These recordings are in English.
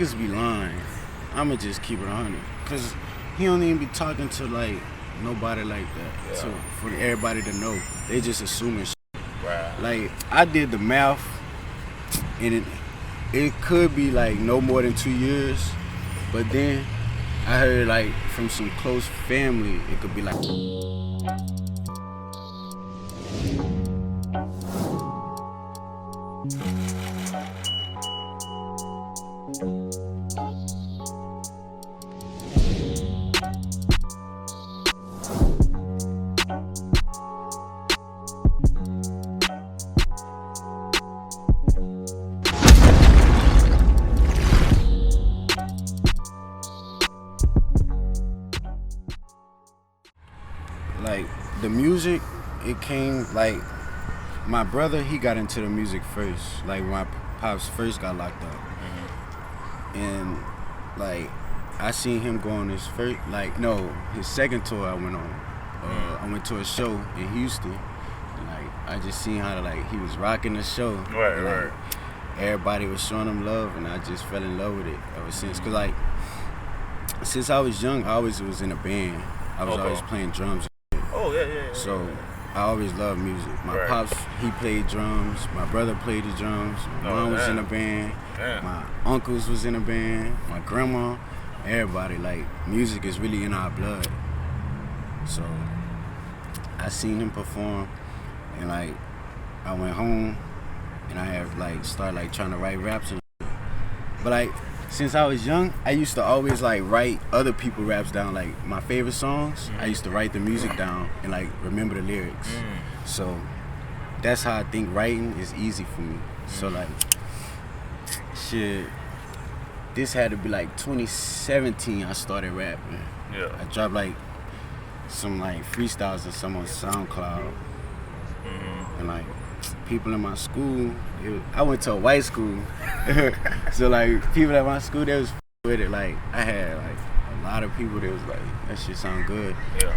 niggas be lying. I'ma just keep it 100. Cause he don't even be talking to like nobody like that. Yeah. So for everybody to know, they just assuming shit. Right. Like I did the math, and it could be like no more than 2 years, but then I heard like from some close family, it could be like. Like the music, it came like my brother. He got into the music first. Like when my pops first got locked up, and like I seen him go on his first, his second tour. I went on. I went to a show in Houston, and like I just seen how like he was rocking the show. Right, and, right. Like, everybody was showing him love, and I just fell in love with it ever since. Cause like since I was young, I always was in a band. I was always playing drums. Oh yeah. So I always loved music. My pops, he played drums. My brother played the drums. My mom was in a band. Damn. My uncles was in a band. My grandma, everybody. Like music is really in our blood. So I seen him perform, and like I went home, and I had like started like trying to write raps and shit. But like since I was young, I used to always like write other people's raps down. Like my favorite songs, I used to write the music down and like remember the lyrics. So that's how I think writing is easy for me. So like, shit, this had to be like 2017 I started rapping. Yeah. I dropped like some like freestyles and some on SoundCloud. And like people in my school, I went to a white school. So like people at my school, they was with it. Like I had like a lot of people that was like, that shit sound good. Yeah.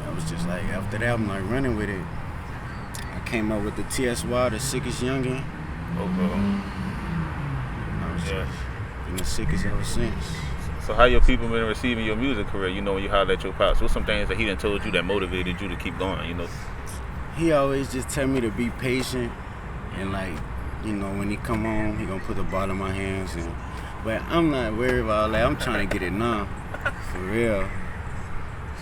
I was just like, after that, I'm like running with it. I came up with the TSY, the sickest youngin'. I was just been the sickest ever since. So how your people been receiving your music career? You know, when you holler at your pops, what's some things that he done told you that motivated you to keep going? You know. He always just tell me to be patient, and like, you know, when he come home, he gonna put the ball in my hands. But I'm not worried about all that. I'm trying to get it now, for real.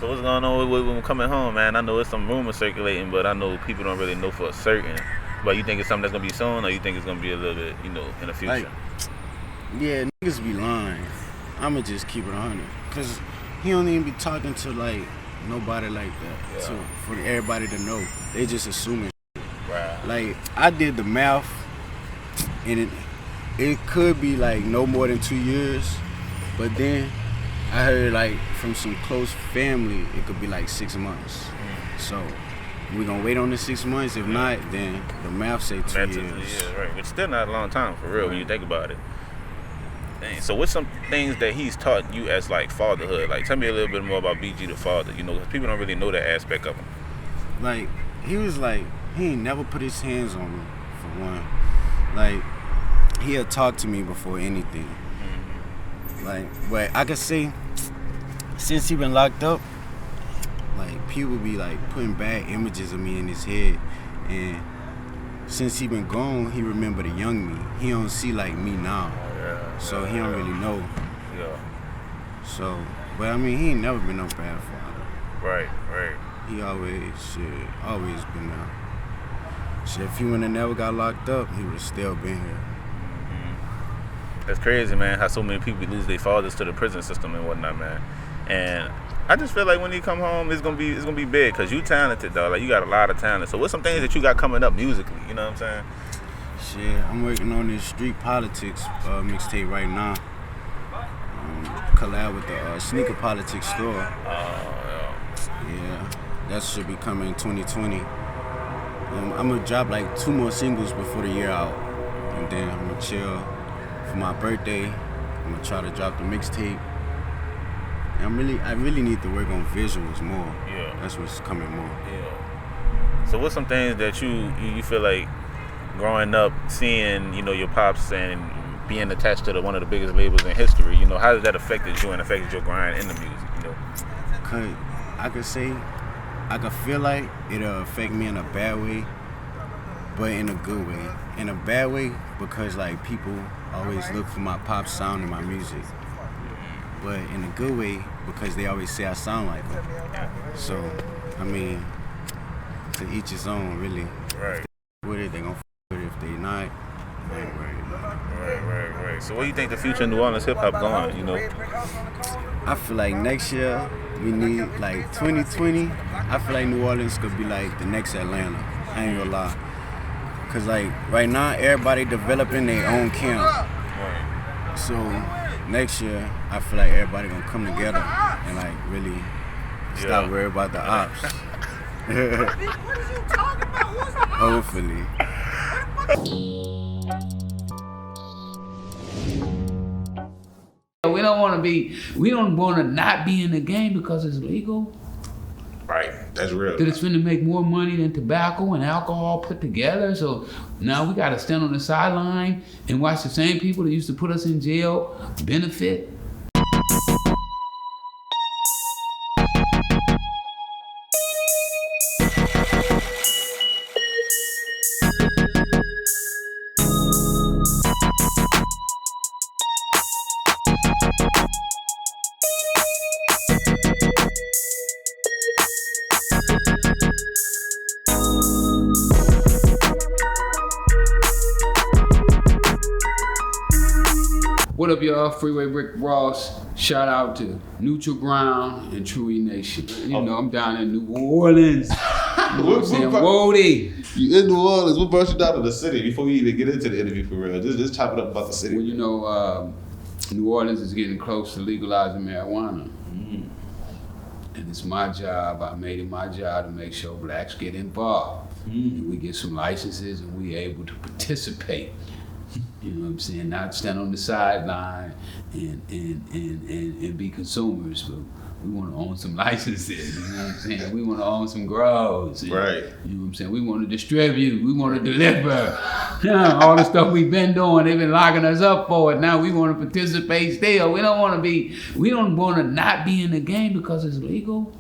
So what's going on with when coming home, man? I know there's some rumors circulating, but I know people don't really know for certain. But you think it's something that's gonna be soon, or you think it's gonna be a little bit, you know, in the future? Like, yeah, niggas be lying. I'ma just keep it 100, cause he don't even be talking to like nobody like that. Yeah. So for everybody to know, they just assuming. Right. Like I did the math, and it could be like no more than 2 years, but then I heard like from some close family, it could be like 6 months. So we gonna wait on the 6 months. If not, then the math say 2 years. Yeah, right. Which still not a long time for real when you think about it. Dang. So what's some things that he's taught you as like fatherhood? Like tell me a little bit more about BG the father. You know, because people don't really know that aspect of him. Like he was like, he ain't never put his hands on me, for one. Like he'll talk to me before anything. Like, but I could say, since he been locked up, like people be like putting bad images of me in his head, and since he been gone, he remember the young me. He don't see like me now, so he don't really know. Yeah. So, but I mean, he ain't never been no bad father. Right. He always been there. Shit, if he would have never got locked up, he would have still been here. That's crazy, man, how so many people lose their fathers to the prison system and whatnot, man. And I just feel like when you come home, it's gonna be big, cause you talented, dog. Like you got a lot of talent. So what's some things that you got coming up musically? You know what I'm saying? Shit, I'm working on this Street Politics mixtape right now. Collab with the Sneaker Politics store. Yeah, that should be coming in 2020. I'm gonna drop like 2 more singles before the year out, and then I'm gonna chill. For my birthday, I'm gonna try to drop the mixtape. And I really need to work on visuals more. Yeah. That's what's coming more. Yeah. So what's some things that you feel like growing up, seeing, you know, your pops and being attached to one of the biggest labels in history? You know, how has that affected you and affected your grind in the music? You know, Cause I could say, I could feel like it'll affect me in a bad way, but in a good way. In a bad way because like people always look for my pop sound in my music, but in a good way because they always say I sound like them. So I mean, to each his own, really. right. With it, they gon' with it. If they not, they ain't worried. Right. So, what do you think the future of New Orleans hip hop going? You know, I feel like next year we need like 2020. I feel like New Orleans could be like the next Atlanta. I ain't gonna lie. Cause like right now everybody developing their own camp. right. So next year I feel like everybody gonna come together and like really stop worrying about the ops. Hopefully. We don't want to not be in the game because it's legal. Right, that's real. That it's finna make more money than tobacco and alcohol put together. So now we gotta stand on the sideline and watch the same people that used to put us in jail benefit. What up, y'all? Freeway Rick Ross. Shout out to Newtral Groundz and Tru E-Nation. You know, I'm down in New Orleans. You know what I'm saying? Wody. You in New Orleans? What brought you down to the city? Before we even get into the interview, for real, just chop it up about the city. Well, you know, New Orleans is getting close to legalizing marijuana. And it's my job, I made it my job to make sure blacks get involved. And we get some licenses and we able to participate. You know what I'm saying? Not stand on the sideline and be consumers, but we want to own some licenses. You know what I'm saying? We want to own some grows. And, Right. You know what I'm saying? We want to distribute. We want to deliver. All the stuff we've been doing, they've been locking us up for it. Now we want to participate still. We don't want to not be in the game because it's legal.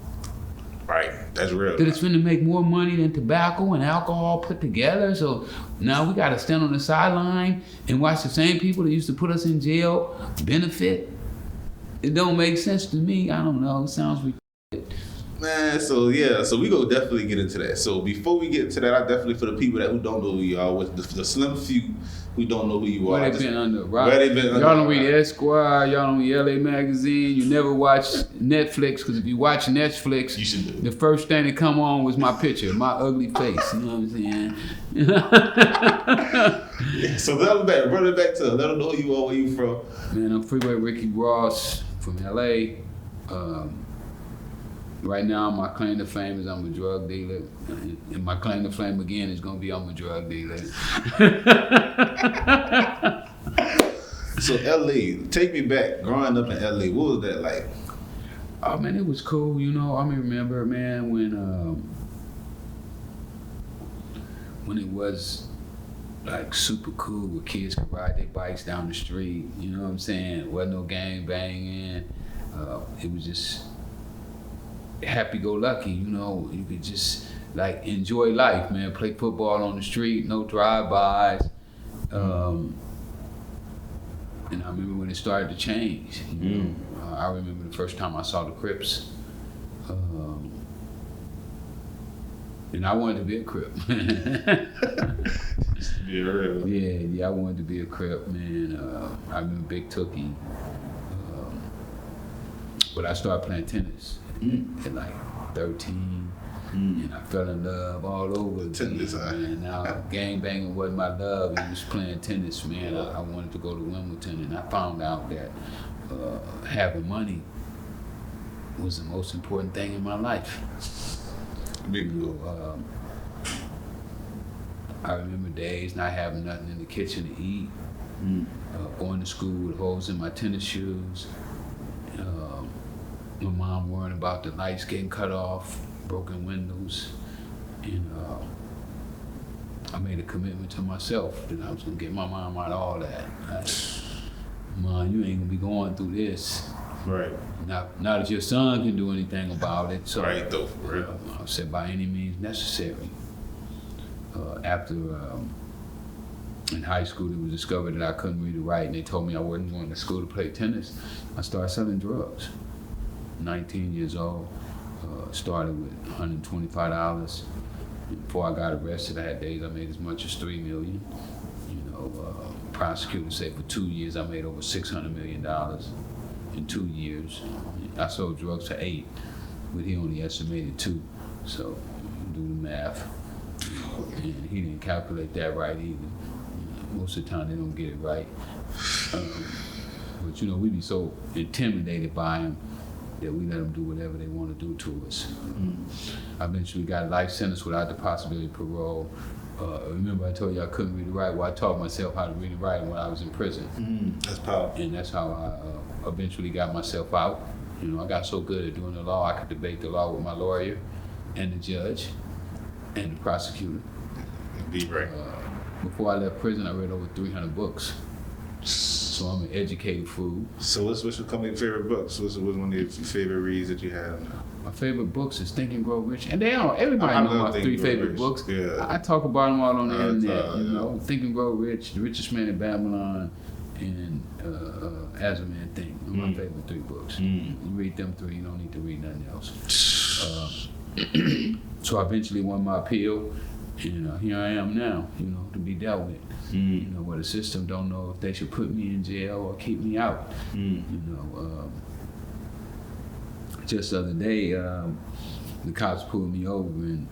Right, that's real. That it's finna make more money than tobacco and alcohol put together. So now we gotta stand on the sideline and watch the same people that used to put us in jail benefit. It don't make sense to me. I don't know. It sounds ridiculous. Man, so we go definitely get into that. So before we get into that, I definitely, for the people who don't know who you are, with the slim few who don't know who you are. Where they been under, right? Where they been under. Y'all don't read Esquire, y'all don't read LA Magazine, you never watch Netflix, because if you watch Netflix, You should do. the first thing that come on was my picture, my ugly face, you know what I'm saying? Yeah, so run it back to let them know who you are, where you from. Man, I'm Freeway Ricky Ross from LA. Right now, my claim to fame is I'm a drug dealer. And my claim to fame again is gonna be I'm a drug dealer. So LA, take me back. Growing up in LA, what was that like? Oh man, it was cool, you know. I remember, man, when it was like super cool where kids could ride their bikes down the street, you know what I'm saying? There wasn't no gang banging. It was just happy-go-lucky, you know. You could just like enjoy life, man. Play football on the street, no drive-bys. And I remember when it started to change. You know? I remember the first time I saw the Crips. And I wanted to be a Crip. Yeah, real. Yeah, I wanted to be a Crip, man. I remember Big Tookie. But I started playing tennis at like 13. And I fell in love all over again, Tennis, man. Now, gang banging wasn't my love. It was playing tennis, man. I wanted to go to Wimbledon, and I found out that having money was the most important thing in my life. Big So, I remember days not having nothing in the kitchen to eat, going to school with holes in my tennis shoes, my mom worrying about the lights getting cut off, broken windows, and I made a commitment to myself that I was gonna get my mom out of all that. Mom, you ain't gonna be going through this. Right. Not that your son can do anything about it. So, Right, though, for real. I said by any means necessary. After in high school, it was discovered that I couldn't read or write, and they told me I wasn't going to school to play tennis. I started selling drugs. 19 years old, started with $125. And before I got arrested, I had days I made as much as $3 million. Prosecutors say for 2 years I made over $600 million in 2 years. I sold drugs for 8, but he only estimated 2. So do the math. And he didn't calculate that right either. Most of the time they don't get it right. But we be so intimidated by him that we let them do whatever they want to do to us. I eventually got a life sentence without the possibility of parole. Remember I told you I couldn't read and write? Well, I taught myself how to read and write when I was in prison. That's powerful. And that's how I eventually got myself out. I got so good at doing the law, I could debate the law with my lawyer and the judge and the prosecutor. Be right. Before I left prison, I read over 300 books. So I'm an educated fool. So what's your favorite books? What's one of your favorite reads that you have? My favorite books is Think and Grow Rich, and everybody I know love my Think 3 and Grow favorite Rich. books. Yeah. I talk about them all on the internet. Yeah. Think and Grow Rich, The Richest Man in Babylon, and As a Man Think. My favorite 3 books. You read them 3, you don't need to read nothing else. So I eventually won my appeal, and here I am now, to be dealt with. Where the system don't know if they should put me in jail or keep me out. Just the other day, the cops pulled me over and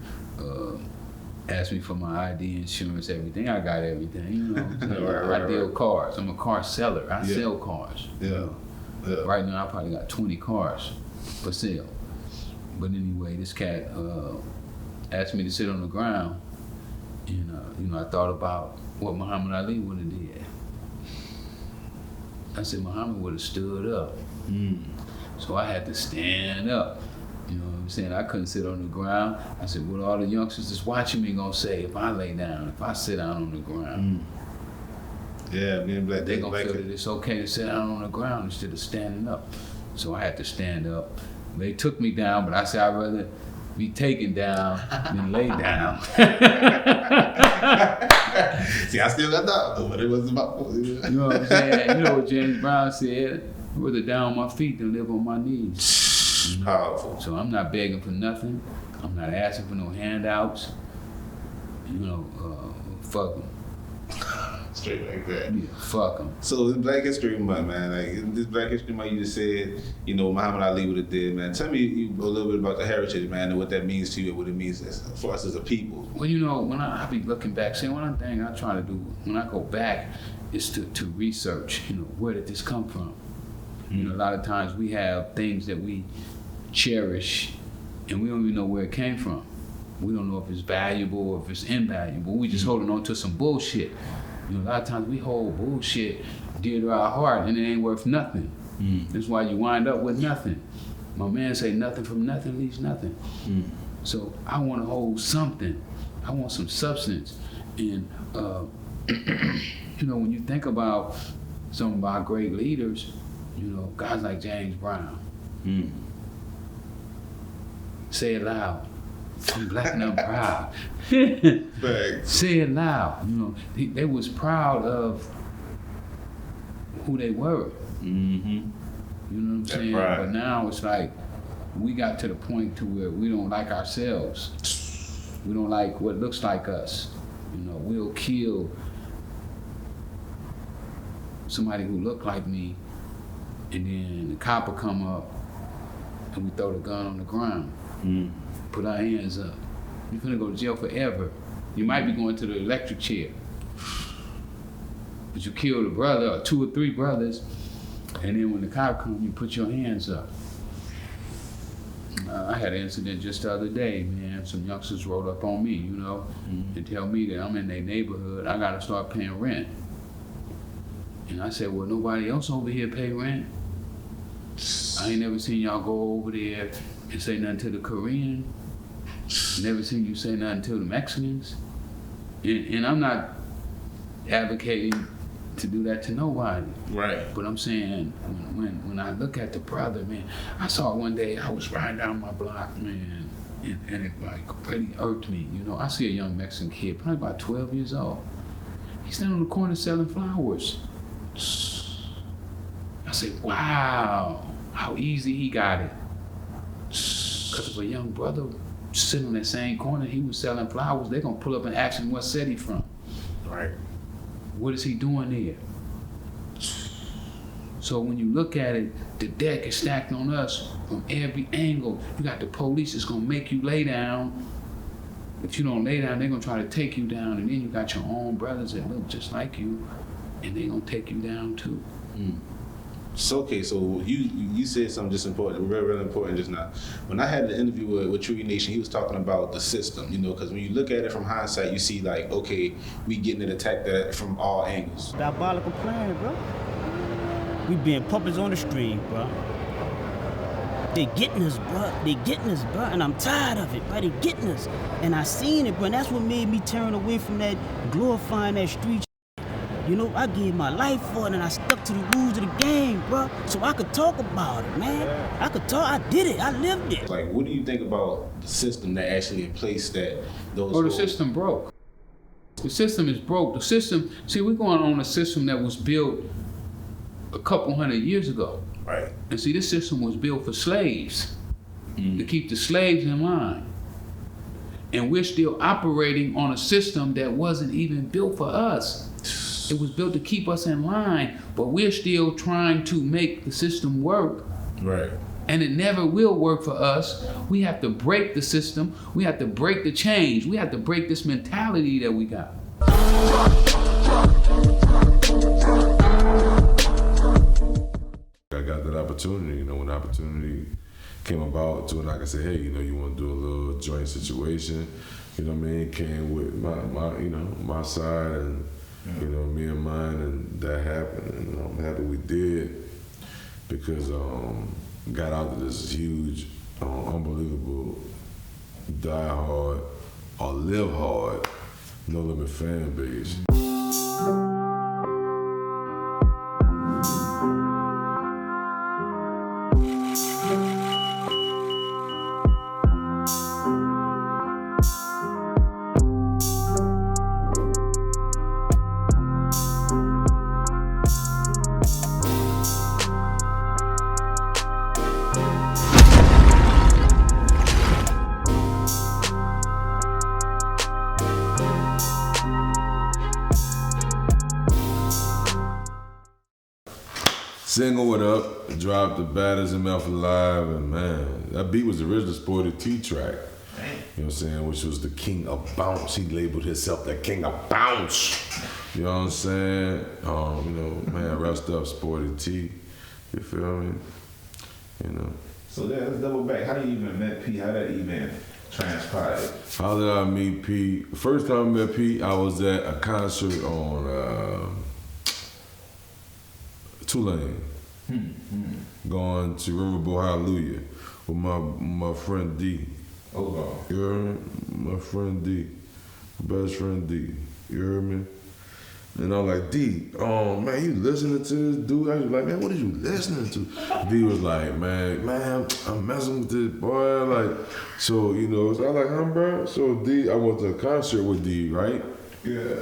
asked me for my ID, insurance, everything. I got everything, I deal cars. I'm a car seller. I sell cars. Yeah. Right now, I probably got 20 cars for sale. But anyway, this cat asked me to sit on the ground, and I thought about what Muhammad Ali would have did. I said Muhammad would have stood up. So I had to stand up. You know what I'm saying? I couldn't sit on the ground. I said, what all the youngsters that's watching me gonna say if I lay down, if I sit down on the ground? Yeah, me and Black. They gonna feel that it's okay to sit down on the ground instead of standing up. So I had to stand up. They took me down, but I said I'd rather be taken down than lay down. See, I still got that, but it was about. You know what I'm saying? You know what James Brown said? I'd rather down on my feet than live on my knees. Powerful. So I'm not begging for nothing. I'm not asking for no handouts. Fuck them. Straight like that. Yeah, fuck them. So in Black History Month, man, like in this Black History Month, you just said, Muhammad Ali would have did, man. Tell me a little bit about the heritage, man, and what that means to you, and what it means for us as a people. Well, when I be looking back, saying one thing I try to do when I go back is to research, where did this come from? A lot of times we have things that we cherish and we don't even know where it came from. We don't know if it's valuable or if it's invaluable. We just holding on to some bullshit. A lot of times we hold bullshit dear to our heart and it ain't worth nothing. That's why you wind up with nothing. My man say nothing from nothing leaves nothing. So I want to hold something. I want some substance. And when you think about some of our great leaders, guys like James Brown. Say it loud. I'm black and I'm proud. Say it loud. They was proud of who they were. You know what I'm saying? Right. But now it's like we got to the point to where we don't like ourselves. We don't like what looks like us. We'll kill somebody who look like me, and then the cop will come up and we throw the gun on the ground. Put our hands up. You're gonna go to jail forever. You might be going to the electric chair. But you killed a brother or 2 or 3 brothers, and then when the cop comes, you put your hands up. I had an incident just the other day, man. Some youngsters rolled up on me, and tell me that I'm in their neighborhood, I gotta start paying rent. And I said, well, nobody else over here pay rent? I ain't never seen y'all go over there and say nothing to the Korean. Never seen you say nothing to the Mexicans. And I'm not advocating to do that to nobody. Right. But I'm saying, when I look at the brother, man, I saw one day I was riding down my block, man, and it like really irked me. You know, I see a young Mexican kid, probably about 12 years old. He's standing on the corner selling flowers. I said, wow, how easy he got it. Because if a young brother sitting on that same corner, he was selling flowers, they're gonna pull up and ask him what city he from. Right. What is he doing there? So when you look at it, the deck is stacked on us from every angle. You got the police that's gonna make you lay down. If you don't lay down, they're gonna try to take you down. And then you got your own brothers that look just like you, and they're gonna take you down too. So, okay, so you said something just important, really important just now. When I had the interview with Tru E-Nation, he was talking about the system, you know, because when you look at it from hindsight, you see like, okay, we getting it attacked from all angles. Diabolical plan, bro. We being puppets on the string, bro. They getting us, bro. They getting us, bro. And I'm tired of it, bro. They getting us. And I seen it, bro. And that's what made me turn away from that glorifying that street. You know, I gave my life for it and I stuck to the rules of the game, bro. So I could talk about it, man. I could talk. I did it. I lived it. Like, what do you think about the system that actually in place that those? Oh, the system broke. The system is broke. The system, see, we're going on a system that was built a couple hundred years ago. Right. And see, this system was built for slaves, to keep the slaves in line. And we're still operating on a system that wasn't even built for us. It was built to keep us in line, but we're still trying to make the system work. Right. And it never will work for us. We have to break the system. We have to break the change. We have to break this mentality that we got. I got that opportunity, you know, when the opportunity came about to, and I could say, hey, you know, you want to do a little joint situation, you know what I mean? Came with my you know, my side and, you know, me and mine, and that happened, and I'm happy we did, because got out of this huge, unbelievable, die hard or live hard, no limit fan base. Single What Up, dropped the Baddest and Mouth Alive, and man, that beat was the original Sporty T track. You know what I'm saying? Which was the king of bounce. He labeled himself the king of bounce. You know what I'm saying? You know, man, rest up Sporty T. You feel me? You know. So let's double back. How do you even met P? How did that even transpire? How did I meet P? First time I met P, I was at a concert on Tulane. Going to Riverboat Hallelujah with my friend D. Oh, God. You heard me? My friend D. Best friend D. You heard me? And I'm like, D, man, you listening to this dude? I was like, man, what are you listening to? D was like, man, I'm messing with this boy. Like, so, you know, so I was like, huh, bro? So D, I went to a concert with D, right? Yeah.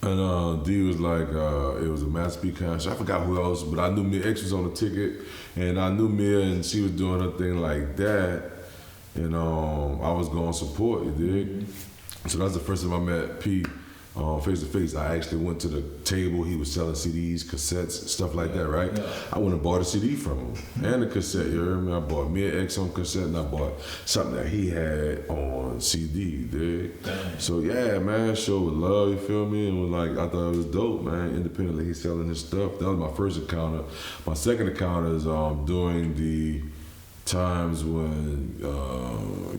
And D was like, it was a Master P concert. I forgot who else, but I knew Mia X was on the ticket, and I knew Mia, and she was doing her thing like that. And I was going to support, you dig? So that's the first time I met P face to face. I actually went to the table. He was selling CDs, cassettes, stuff like that, right? Yeah. I went and bought a CD from him and a cassette. You heard me? I bought Mia X on cassette, and I bought something that he had on CD, you dig? Damn. So yeah, man, show with love, you feel me? And was like, I thought it was dope, man. Independently, he's selling his stuff. That was my first encounter. My second encounter is during the times when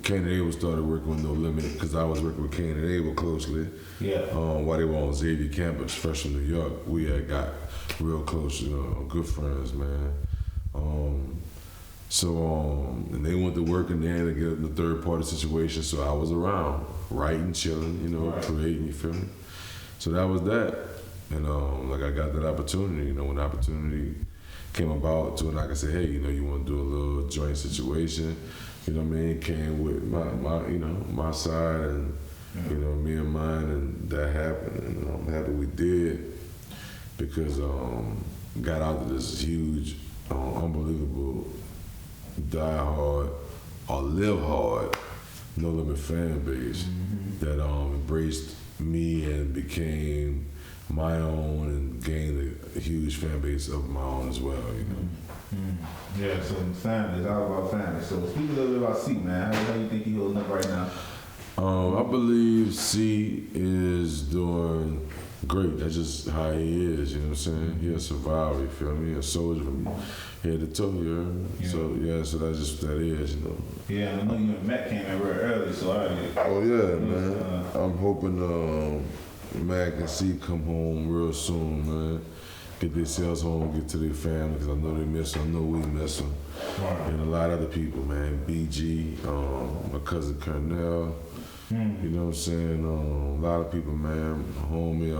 Cain and Abel started working with No Limit, because I was working with Cain and Abel closely. Yeah. While they were on Xavier campus, fresh from New York, we had got real close, good friends, man. And they went to work in there to get in the third party situation, so I was around, writing, chilling, right. Creating, you feel me? So that was that. And like I got that opportunity, when the opportunity came about to, and I could say, hey, you want to do a little joint situation, came with my side and, me and mine, and that happened, and I'm happy we did, because got out to this huge, unbelievable, die hard, or live hard, No Limit fan base that embraced me and became my own and gained a huge fan base of my own as well, Yeah, so family, it's all about family. So speak a little bit about C, man. How you think he holding up right now? I believe C is doing great. That's just how he is, you know what I'm saying? He a survivor, you feel me? A soldier from head to toe, you heard me? Yeah. So that's just what that is, Yeah, and I know you and Matt came in real early, so Oh yeah, man. I'm hoping Mac and C come home real soon, man. Get themselves home, get to their family, because I know they miss them. I know we miss them. Right. And a lot of other people, man. BG, my cousin Cornell, you know what I'm saying? A lot of people, man. Homie,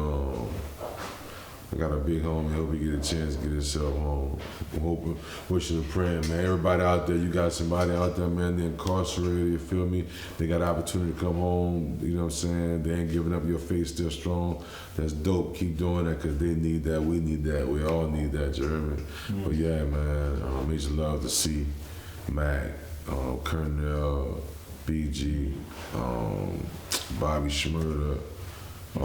I got a big homie. Hope he get a chance to get himself home. I'm hoping, wishing and praying, man. Everybody out there, you got somebody out there, man, they're incarcerated, you feel me? They got an opportunity to come home, you know what I'm saying? They ain't giving up, your faith still strong. That's dope. Keep doing that, because they need that, we need that, we all need that, you heard me? But yeah, man, major love to see Mac, Cornell, BG, Bobby Schmurda, a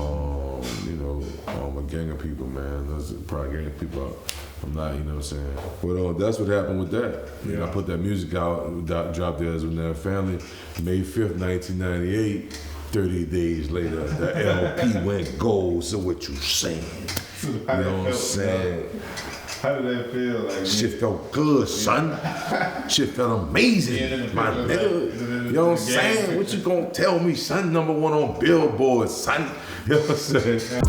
gang of people, man. There's probably a gang of people I'm not, you know what I'm saying? But that's what happened with that. I put that music out, dropped there as with their family, May 5th, 1998. 30 days later, the LP went gold, so what you saying? You know what I'm saying? How did that feel? Like, shit felt good, son. Shit felt amazing, my nigga. You know what I'm saying? What you gonna tell me, son? #1 on Billboard, son. You know what I'm saying?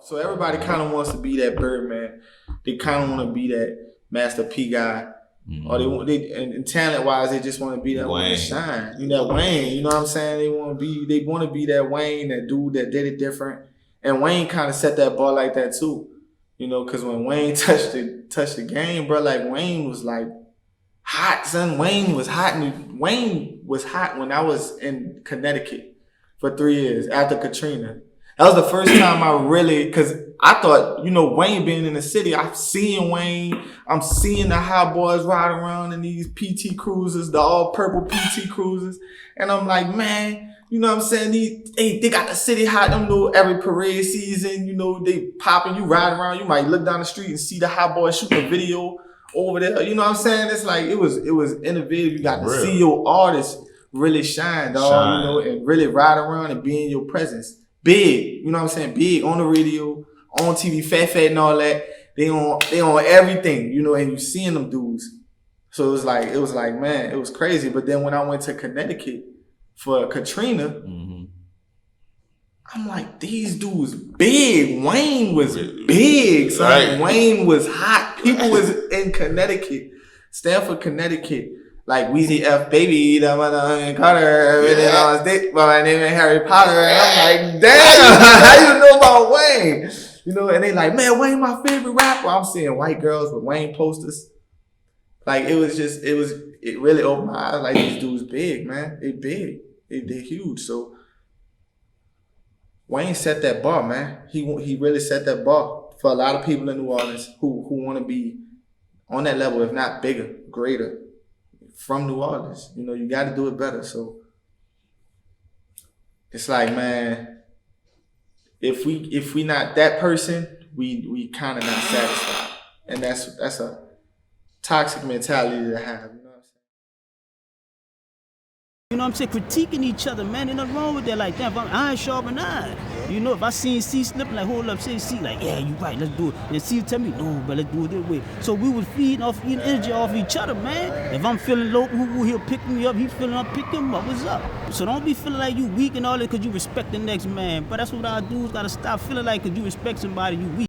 So everybody kind of wants to be that Birdman. They kind of want to be that Master P guy. Or and talent wise, they just want to be that one to shine. That Wayne. You know what I'm saying? They want to be that Wayne, that dude that did it different. And Wayne kind of set that bar like that too. Because when Wayne touched the game, bro, like Wayne was like hot, son. Wayne was hot, and Wayne was hot when I was in Connecticut for 3 years after Katrina. That was the first time I really, because I thought, Wayne being in the city, I'm seeing Wayne, I'm seeing the hot boys ride around in these PT Cruisers, the all purple PT Cruisers. And I'm like, man, you know what I'm saying? They got the city hot, them know every parade season, they popping, you ride around, you might look down the street and see the hot boys shooting a video over there. You know what I'm saying? It's like, it was innovative. You got to see your artists really shine, dog, and really ride around and be in your presence. Big, you know what I'm saying? Big on the radio, on TV, fat and all that. They on everything, and you seeing them dudes. So it was like, man, it was crazy. But then when I went to Connecticut for Katrina, I'm like, these dudes big. Wayne was big, son. Right. Wayne was hot. People was in Connecticut, Stamford, Connecticut. Like Weezy F Baby, Carter, and all his dick, but my name is Harry Potter, and I'm like, damn, how you know about Wayne? And they like, man, Wayne my favorite rapper. I'm seeing white girls with Wayne posters. Like it really opened my eyes. Like these dudes big, man. They big. They huge. So Wayne set that bar, man. He really set that bar for a lot of people in New Orleans who want to be on that level, if not bigger, greater. From New Orleans, you got to do it better. So it's like, man, if we not that person, we kind of not satisfied, and that's a toxic mentality to have. You know what I'm saying? Critiquing each other, man. Ain't nothing wrong with that. Like, damn, if I'm iron sharpen iron. You know, if I seen C slipping, like, hold up, say C, like, yeah, you right, let's do it. And C tell me, no, but let's do it this way. So we was feeding energy off each other, man. If I'm feeling low, he'll pick me up. He feeling up, pick him up. What's up? So don't be feeling like you weak and all that because you respect the next man. But that's what our dudes gotta stop feeling like because you respect somebody, you weak.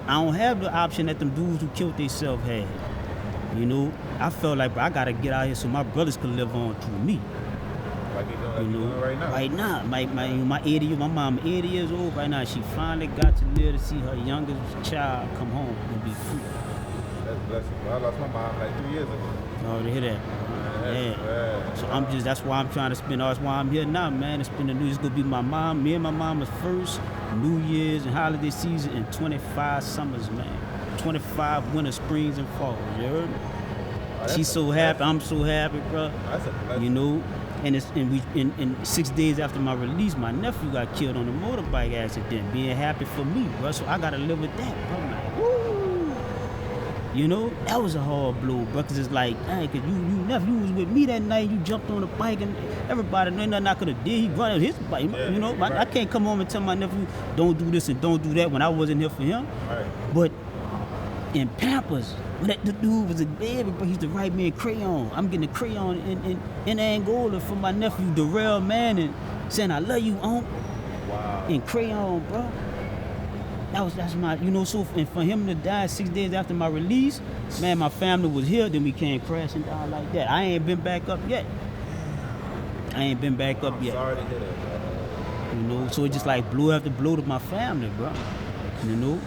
I don't have the option that them dudes who killed themselves had. You know, I felt like, bro, I gotta get out here so my brothers could live on through me. Like you doing right now. Right now, my 80, my mom 80 years old right now. She finally got to live to see her youngest child come home and be free. That's a blessing. I lost my mom like 3 years ago. Oh, to hear that. Yeah. So that's why I'm trying to spend, that's why I'm here now, man. To spend the New Year's. It's gonna be my mom, me and my mama's first New Year's and holiday season in 25 summers, man. 25 winter, springs, and falls, you heard me? She's so happy, I'm so happy, bro. That's a blessing. You know, and 6 days after my release, my nephew got killed on a motorbike accident, being happy for me, bro. So I gotta live with that, bro. I'm like, woo. You know, that was a hard blow, bro, because it's like, dang, because you was with me that night, you jumped on the bike, and everybody, ain't nothing I could have did. He run his bike, you know. Right. I can't come home and tell my nephew, don't do this and don't do that when I wasn't here for him. Right. But in Pampers, when the dude was a baby, but he's the right man crayon. I'm getting a crayon in Angola for my nephew, Darrell Manning, saying, I love you, Unc. Wow. In crayon, bro. That's my, you know, so, and for him to die 6 days after my release, man, my family was here, then we came crashing down like that. I ain't been back up yet. Sorry to hear that, bro. You know, so it just like blow after blow to my family, bro. You know?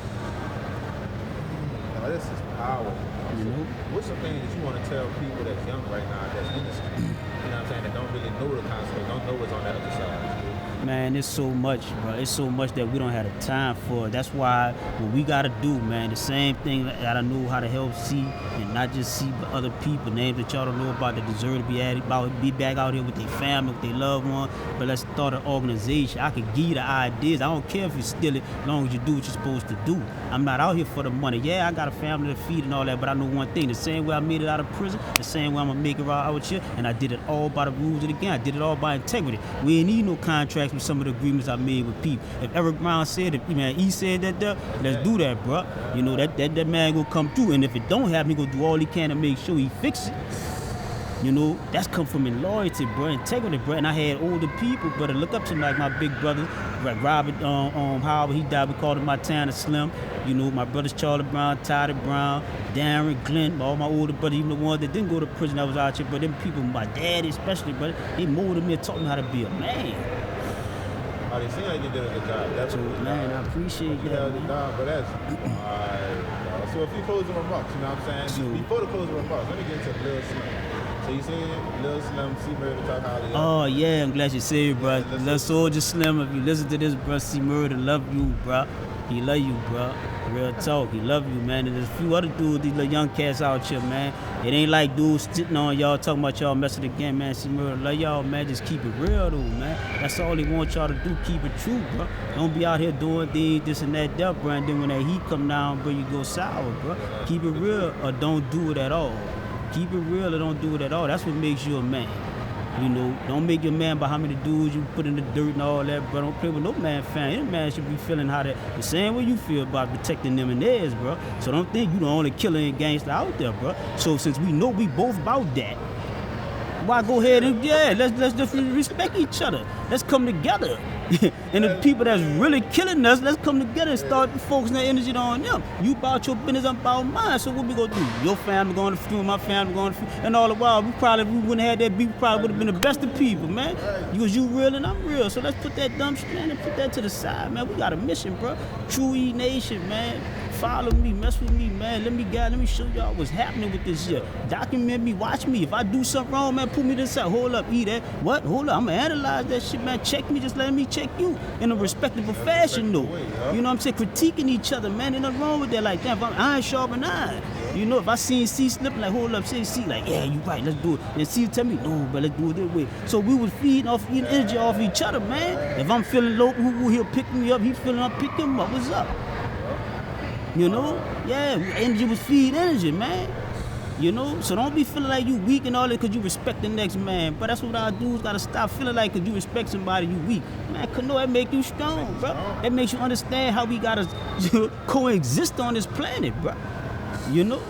Oh, this is powerful. You know? What's some things that you want to tell people that's young right now, that's in the street, you know what I'm saying, that don't really know the concept, don't know what's on the other side? Man, it's so much, bro. It's so much that we don't have the time for. That's why what we gotta do, man, the same thing that I know how to help see, and not just see, but other people, names that y'all don't know about that deserve to be back out here with their family, with their loved one. But let's start an organization. I can give you the ideas. I don't care if you steal it, as long as you do what you're supposed to do. I'm not out here for the money. Yeah, I got a family to feed and all that, but I know one thing: the same way I made it out of prison, the same way I'm gonna make it out here, and I did it all by the rules of the game. I did it all by integrity. We ain't need no contracts with some of the agreements I made with people. If Eric Brown said, if man E said that, let's do that, bro. You know that man gonna come through, and if it don't happen, he gonna do all he can to make sure he fix it. You know, that's come from loyalty, bro, integrity, bro. And I had older people, brother, look up to me, like my big brother, like Robert Howard, he died, we called him Montana Slim. You know, my brothers Charlie Brown, Toddy Brown, Darren, Glenn, all my older brothers, even the ones that didn't go to prison that was out here, but them people, my daddy especially, brother, they molded me and taught me how to be a man. Oh, they seem like you did a good job. That's so, man, I appreciate that. But that's alright. So a few closing remarks, you know what I'm saying? Before the closing remarks, let me get into Lil Slim. So you saying Lil Slim, C Murder, talk how they Oh yeah, I'm glad you said it, bro. Lil Soldier Slim, if you listen to this, bro, C Murder love you, bro. He love you, bro. Real talk, he love you, man. And there's a few other dudes, these little young cats out here, man. It ain't like dudes sitting on y'all talking about y'all messing again, man. C Murder love y'all, man. Just keep it real, though, man. That's all they want y'all to do. Keep it true, bro. Don't be out here doing things, this and that, bro. And then when that heat come down, bro, you go sour, bro. Keep it real or don't do it at all. Keep it real or don't do it at all. That's what makes you a man. You know, don't make you a man by how many dudes you put in the dirt and all that, bro. Don't play with no man fan. Any man should be feeling how the same way you feel about protecting them and theirs, bro. So don't think you the only killer and gangster out there, bro. So since we know we both about that, why go ahead and let's just respect each other. Let's come together. And the people that's really killing us, let's come together and start focusing that energy on them. You about your business, I'm about mine. So what we gonna do? Your family going to funeral, my family going to funeral. And all the while, we wouldn't have that beef, we probably would have been the best of people, man. Because you real and I'm real. So let's put that dumb shit and put that to the side, man. We got a mission, bro. Tru E-Nation, man. follow me, mess with me, man. Let me show y'all what's happening with this shit. Document me, watch me. If I do something wrong, man, pull me this out. Hold up, eat that. What? Hold up, I'ma analyze that shit, man. Check me, just let me check you in a respectable fashion, though. You know what I'm saying? Critiquing each other, man. Ain't nothing wrong with that. Like, damn, if I'm iron sharpen iron. You know, if I seen C slipping, like, hold up, say C, like, yeah, you right, let's do it. And C tell me, no, but let's do it this way. So we would feed energy off each other, man. If I'm feeling low, he'll pick me up. He feeling up, pick him up. What's up? You know? Yeah, energy would feed energy, man. You know? So don't be feeling like you weak and all that because you respect the next man. But that's what our dudes gotta stop feeling like because you respect somebody, you weak. Man, cause no, that make you strong, bro. That makes you understand how we gotta coexist on this planet, bro. You know?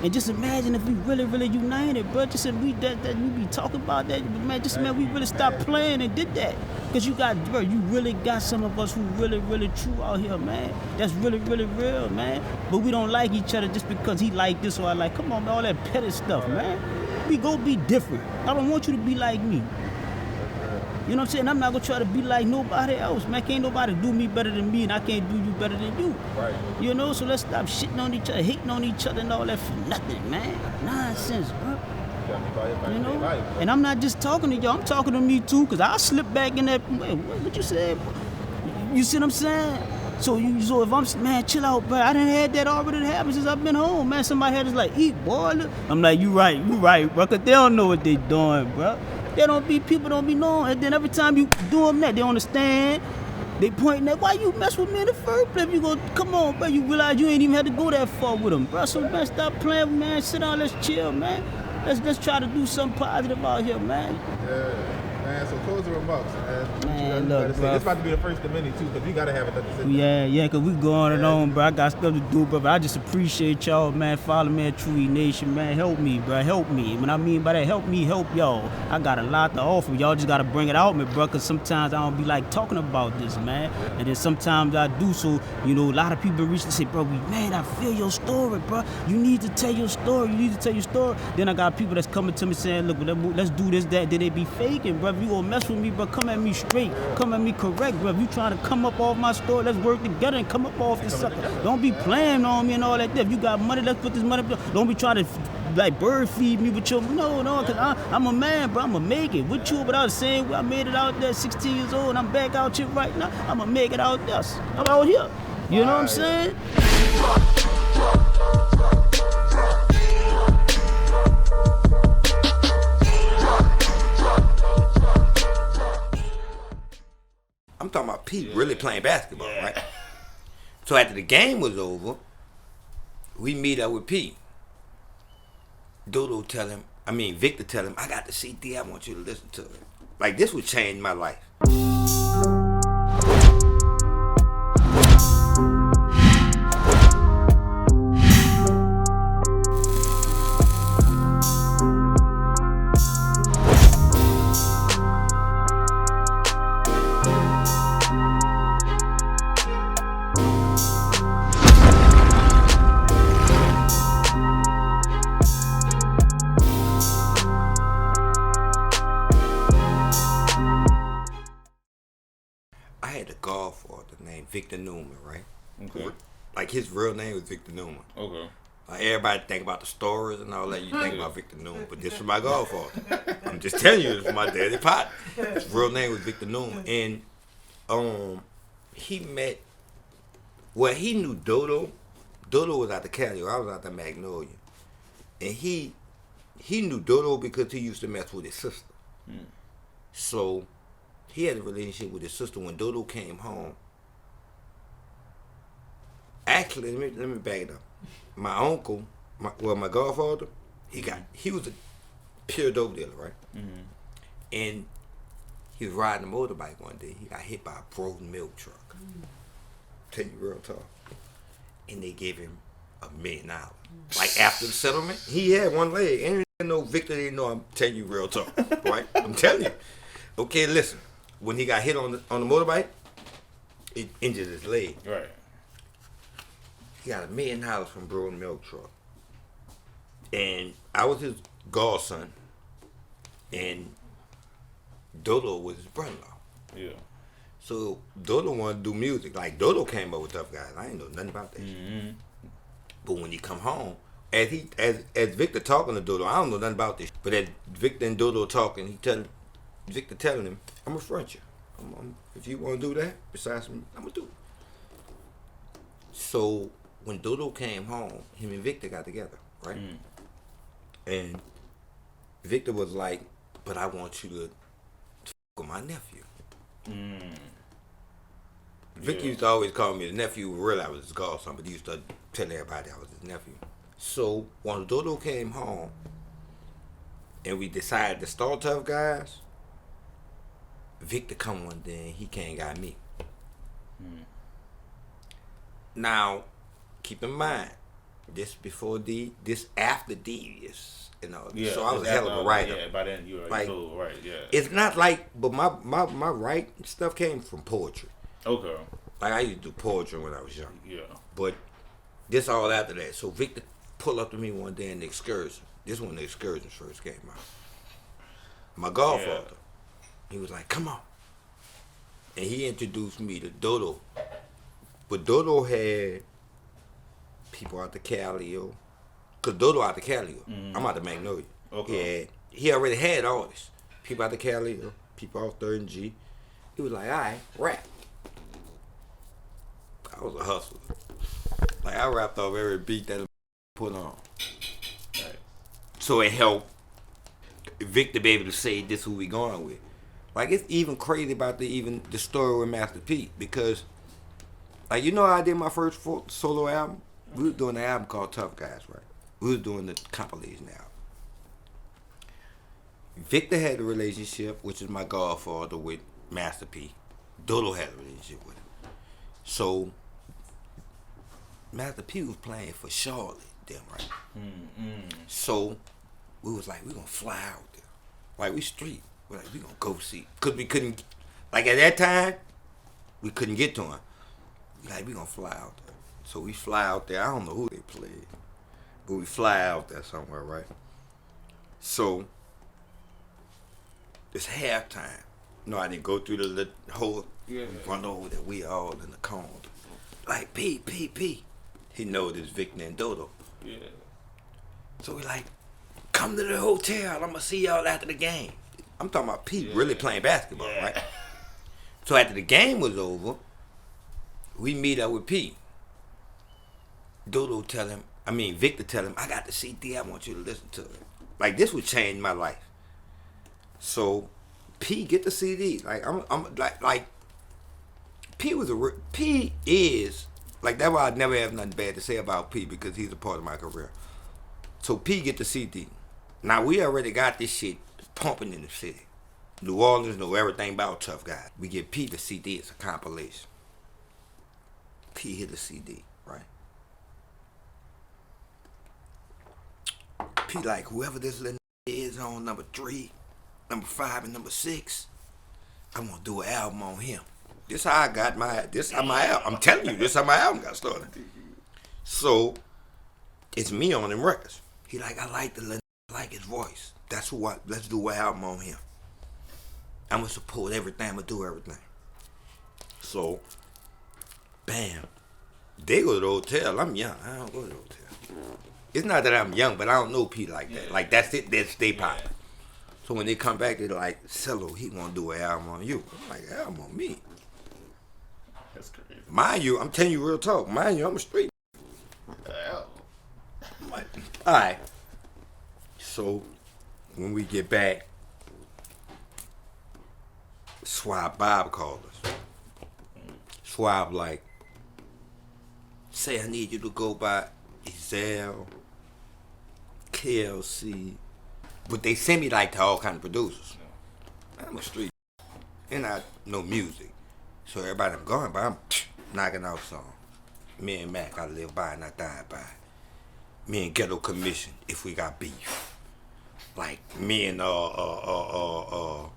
And just imagine if we really, really united, bro. Just if we we be talking about that, but man, just man, we really stopped playing and did that. Cause you really got some of us who really, really true out here, man. That's really, really real, man. But we don't like each other just because he like this or I like. Come on, man, all that petty stuff, man. We go be different. I don't want you to be like me. You know what I'm saying? I'm not gonna try to be like nobody else, man. Can't nobody do me better than me, and I can't do you better than you. Right. You know, so let's stop shitting on each other, hating on each other, and all that for nothing, man. Nonsense, bro. You know? And I'm not just talking to y'all, I'm talking to me too, cause I slip back in that. Wait, what you said? You see what I'm saying? So if I'm, man, chill out, bro. I done had that already happen since I've been home, man. Somebody had us like, eat, boy. I'm like, you right, bro, cause they don't know what they doing, bro. People don't be knowing. And then every time you do them that, they don't understand. They pointing at, why you mess with me in the first place? You go, come on, bro. You realize you ain't even had to go that far with them, bro. So, man, stop playing, man. Sit down, let's chill, man. Let's try to do something positive out here, man. Yeah. Man, so closing remarks, man. Man, look, bro. This about to be the first of many, too, because we got to have another sit. Yeah, because we going and on, bro. I got stuff to do, bro. But I just appreciate y'all, man. Follow me at Tru E-Nation, man. Help me, bro. Help me. When I mean by that, help me, help y'all. I got a lot to offer. Y'all just got to bring it out me, bro, because sometimes I don't be like talking about this, man. And then sometimes I do, so, you know, a lot of people reach and say, bro, man, I feel your story, bro. You need to tell your story. Then I got people that's coming to me saying, look, let's do this, that. Then they be faking, bro. You gonna mess with me, bro, come at me straight, come at me correct, bro. If you trying to come up off my story, let's work together and come up off this sucker. Don't be playing on me and all that. If you got money, let's put this money. Don't be trying to like bird feed me with your no, cause I'm a man, bro. I'ma make it with you, but I was saying I made it out there 16 years old and I'm back out here right now. I'ma make it out there. I'm out here. You know what I'm saying? I'm talking about Pete really playing basketball, right? So after the game was over, we meet up with Pete. Victor tell him, I got the CD, I want you to listen to it. Like, this would change my life. Victor Newman, right? Okay. Like his real name was Victor Newman. Okay. Like everybody think about the stories and all that. You think about Victor Newman, but this is my godfather. I'm just telling you, this is my daddy pot. His real name was Victor Newman, and he knew Dodo. Dodo was out the Cali. I was out the Magnolia, and he knew Dodo because he used to mess with his sister. So he had a relationship with his sister. When Dodo came home. Actually, let me back it up. My uncle, my godfather, he was a pure dope dealer, right? Mm-hmm. And he was riding a motorbike one day. He got hit by a frozen milk truck. Tell you real talk. And they gave him $1 million. Like after the settlement, he had one leg. And no Victor didn't know. I'm telling you real talk, right? I'm telling you. Okay, listen. When he got hit on the motorbike, it injured his leg. Right. He got $1 million from Brewing Milk Truck. And I was his godson. And Dodo was his brother-in-law. Yeah. So Dodo wanted to do music. Like Dodo came up with Tough Guys. I ain't know nothing about that shit. But when he come home, as Victor talking to Dodo, I don't know nothing about this. But as Victor and Dodo talking, Victor telling him, I'm gonna front you. If you want to do that, besides me, I'm gonna do it. So when Dodo came home, him and Victor got together, right? And Victor was like, but I want you to f with my nephew. Victor used to always call me the nephew. Really, I was his godson, but he used to tell everybody I was his nephew. So when Dodo came home and we decided to start Tough Guys, Victor come one day and he came and got me. Now, keep in mind, this after Devious, you know. Yeah, so I was a hell of a writer. Yeah, by then you were like, cool, right? Yeah. It's not like, but my writing stuff came from poetry. Okay. Like I used to do poetry when I was young. Yeah. But this all after that. So Victor pulled up to me one day in the excursion. This when the excursions first came out. My godfather, he was like, "Come on," and he introduced me to Dodo. But Dodo had people out the Cali, cause Dodo out the Cali. I'm out the Magnolia. Okay. He already had artists. People out the Cali, people off 3rd and G. He was like, all right, rap. I was a hustler. Like I rapped off every beat that put on. Right. So it helped Victor be able to say this who we going with. Like it's even crazy about the story with Master P because like you know how I did my first solo album? We was doing an album called Tough Guys, right? We was doing the compilation album. Victor had a relationship, which is my godfather, with Master P. Dodo had a relationship with him. So Master P was playing for Charlotte, then right? So we was like, we gonna fly out there. Like we street. We're like, we gonna go see. Cause we couldn't, like at that time, we couldn't get to him. Like we gonna fly out there. So we fly out there. I don't know who they played, but we fly out there somewhere, right? So it's halftime. No, I didn't go through the whole run over that we all in the cone. Like P. He know this Victor and Dodo. Yeah. So we like, come to the hotel. I'm gonna see y'all after the game. I'm talking about P really playing basketball, right? So after the game was over, we meet up with P. Victor tell him, I got the CD, I want you to listen to it. Like this would change my life. So P get the CD. Like I'm like P is like that's why I never have nothing bad to say about P because he's a part of my career. So P get the CD. Now we already got this shit pumping in the city. New Orleans know everything about Tough Guys. We get P the CD, it's a compilation. P hit the CD, right? P like, whoever this little is on number 3, number 5, and number 6, I'm gonna do an album on him. This how my album, I'm telling you, this how my album got started. So, it's me on them records. He like, I like the little, I like his voice. That's let's do an album on him. I'm gonna support everything, I'm gonna do everything. So, bam. They go to the hotel. I'm young. I don't go to the hotel. It's not that I'm young, but I don't know P like that. Like that's it. That's they pop. So when they come back, they're like, "Cello, he want to do an album on you." I'm like, "Album on me?" That's crazy. Mind you, I'm telling you real talk. Mind you, I'm a street. Like, all right. So when we get back, Swab Bob called us. Swab like, say I need you to go by Ezell, KLC, but they send me like to all kind of producers. I'm a street, and I know music, so everybody I'm going by, I'm knocking out songs. Me and Mac, I live by and I die by. Me and Ghetto Commission, if we got beef. Like me and I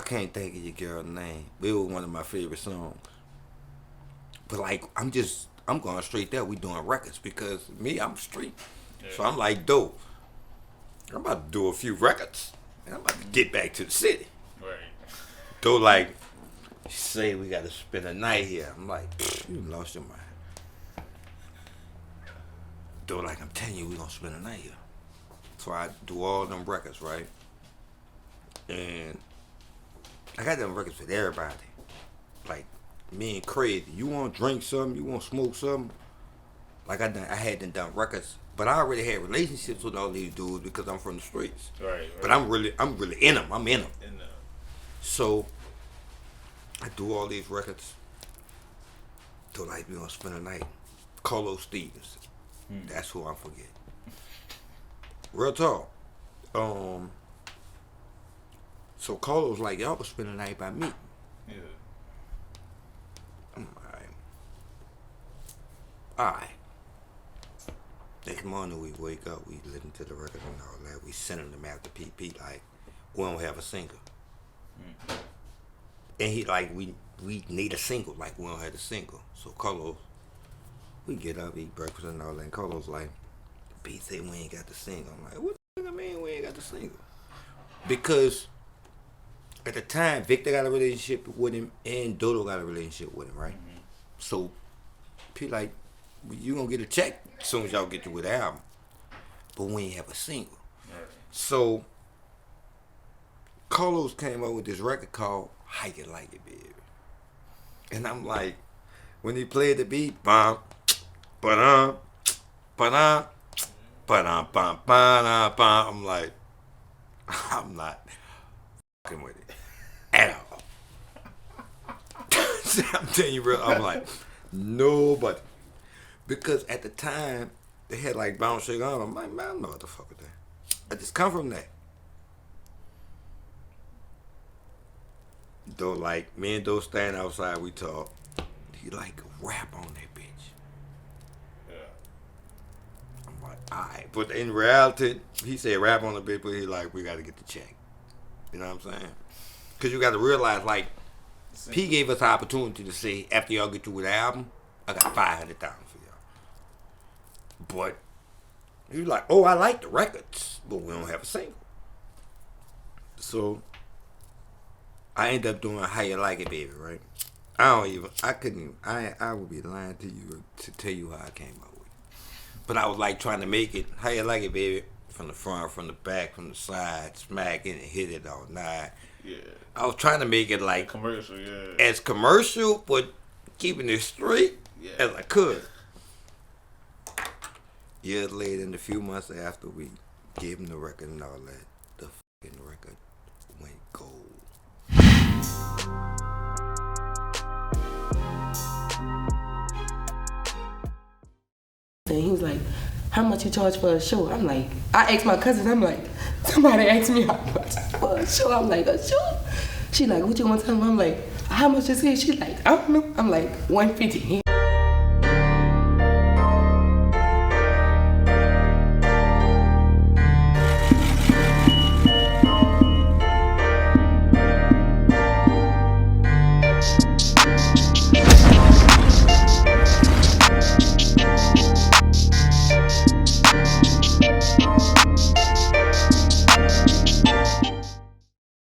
can't think of your girl's name, but it was one of my favorite songs. But like, I'm going straight there. We doing records because me, I'm street. Yeah. So I'm like, dope. I'm about to do a few records. And I'm about to get back to the city. Right. Though, like, say we got to spend a night here. I'm like, you lost your mind. Though, like, I'm telling you, we gonna spend a night here. So I do all them records, right? And I got them records with everybody. Like, me and Crazy. You want to drink something? You want to smoke something? Like, I hadn't done records. But I already had relationships with all these dudes because I'm from the streets. Right. But I'm really in them. I'm in them. So I do all these records. So like we gonna spend a night. Carlos Stevens. That's who I forget. Real talk. So Carlos like, y'all was spend a night by me. Yeah. I'm alright. Next morning we wake up, we listen to the record and all that. We sending them after PP like, we don't have a single. And he like, we need a single, like we don't have a single. So Carlos, we get up, eat breakfast and all that. And Carlos like, B say we ain't got the single. I'm like, what the fuck I mean we ain't got the single? Because at the time, Victor got a relationship with him and Dodo got a relationship with him, right? So P like, you gonna get a check as soon as y'all get to the album. But we ain't have a single. So Carlos came up with this record called How You Like It, Baby. And I'm like, when he played the beat, bum, ba-dum, ba-dum, ba-dum, bum, ba-dum, bum, I'm like, I'm not fucking with it at all. I'm telling you real, I'm like, nobody. Because at the time, they had like Bounce Shake on. I'm like, man, I don't know what the fuck with that. I just come from that. Though, like, me and Doe stand outside, we talk. He like rap on that bitch. Yeah. I'm like, alright. But in reality, he said rap on the bitch, but he like, we gotta get the check. You know what I'm saying? Because you gotta realize, like, P gave us the opportunity to say, after y'all get through with the album, I got 500,000 for y'all. But he was like, oh, I like the records, but we don't have a single. So I ended up doing How You Like It, Baby, right? I would be lying to you to tell you how I came up with it. But I was like trying to make it, How You Like It, Baby, from the front, from the back, from the side, smack it and hit it all night. Yeah. I was trying to make it like Commercial, yeah. as commercial, but keeping it straight as I could. Years later, and a few months after we gave him the record and all that, the fucking record went gold. And he was like, how much you charge for a show? I'm like, I asked my cousins, I'm like, somebody asked me how much for a show. I'm like, a show? She like, what you want to tell them? I'm like, how much is it? She like, I don't know. I'm like, $150.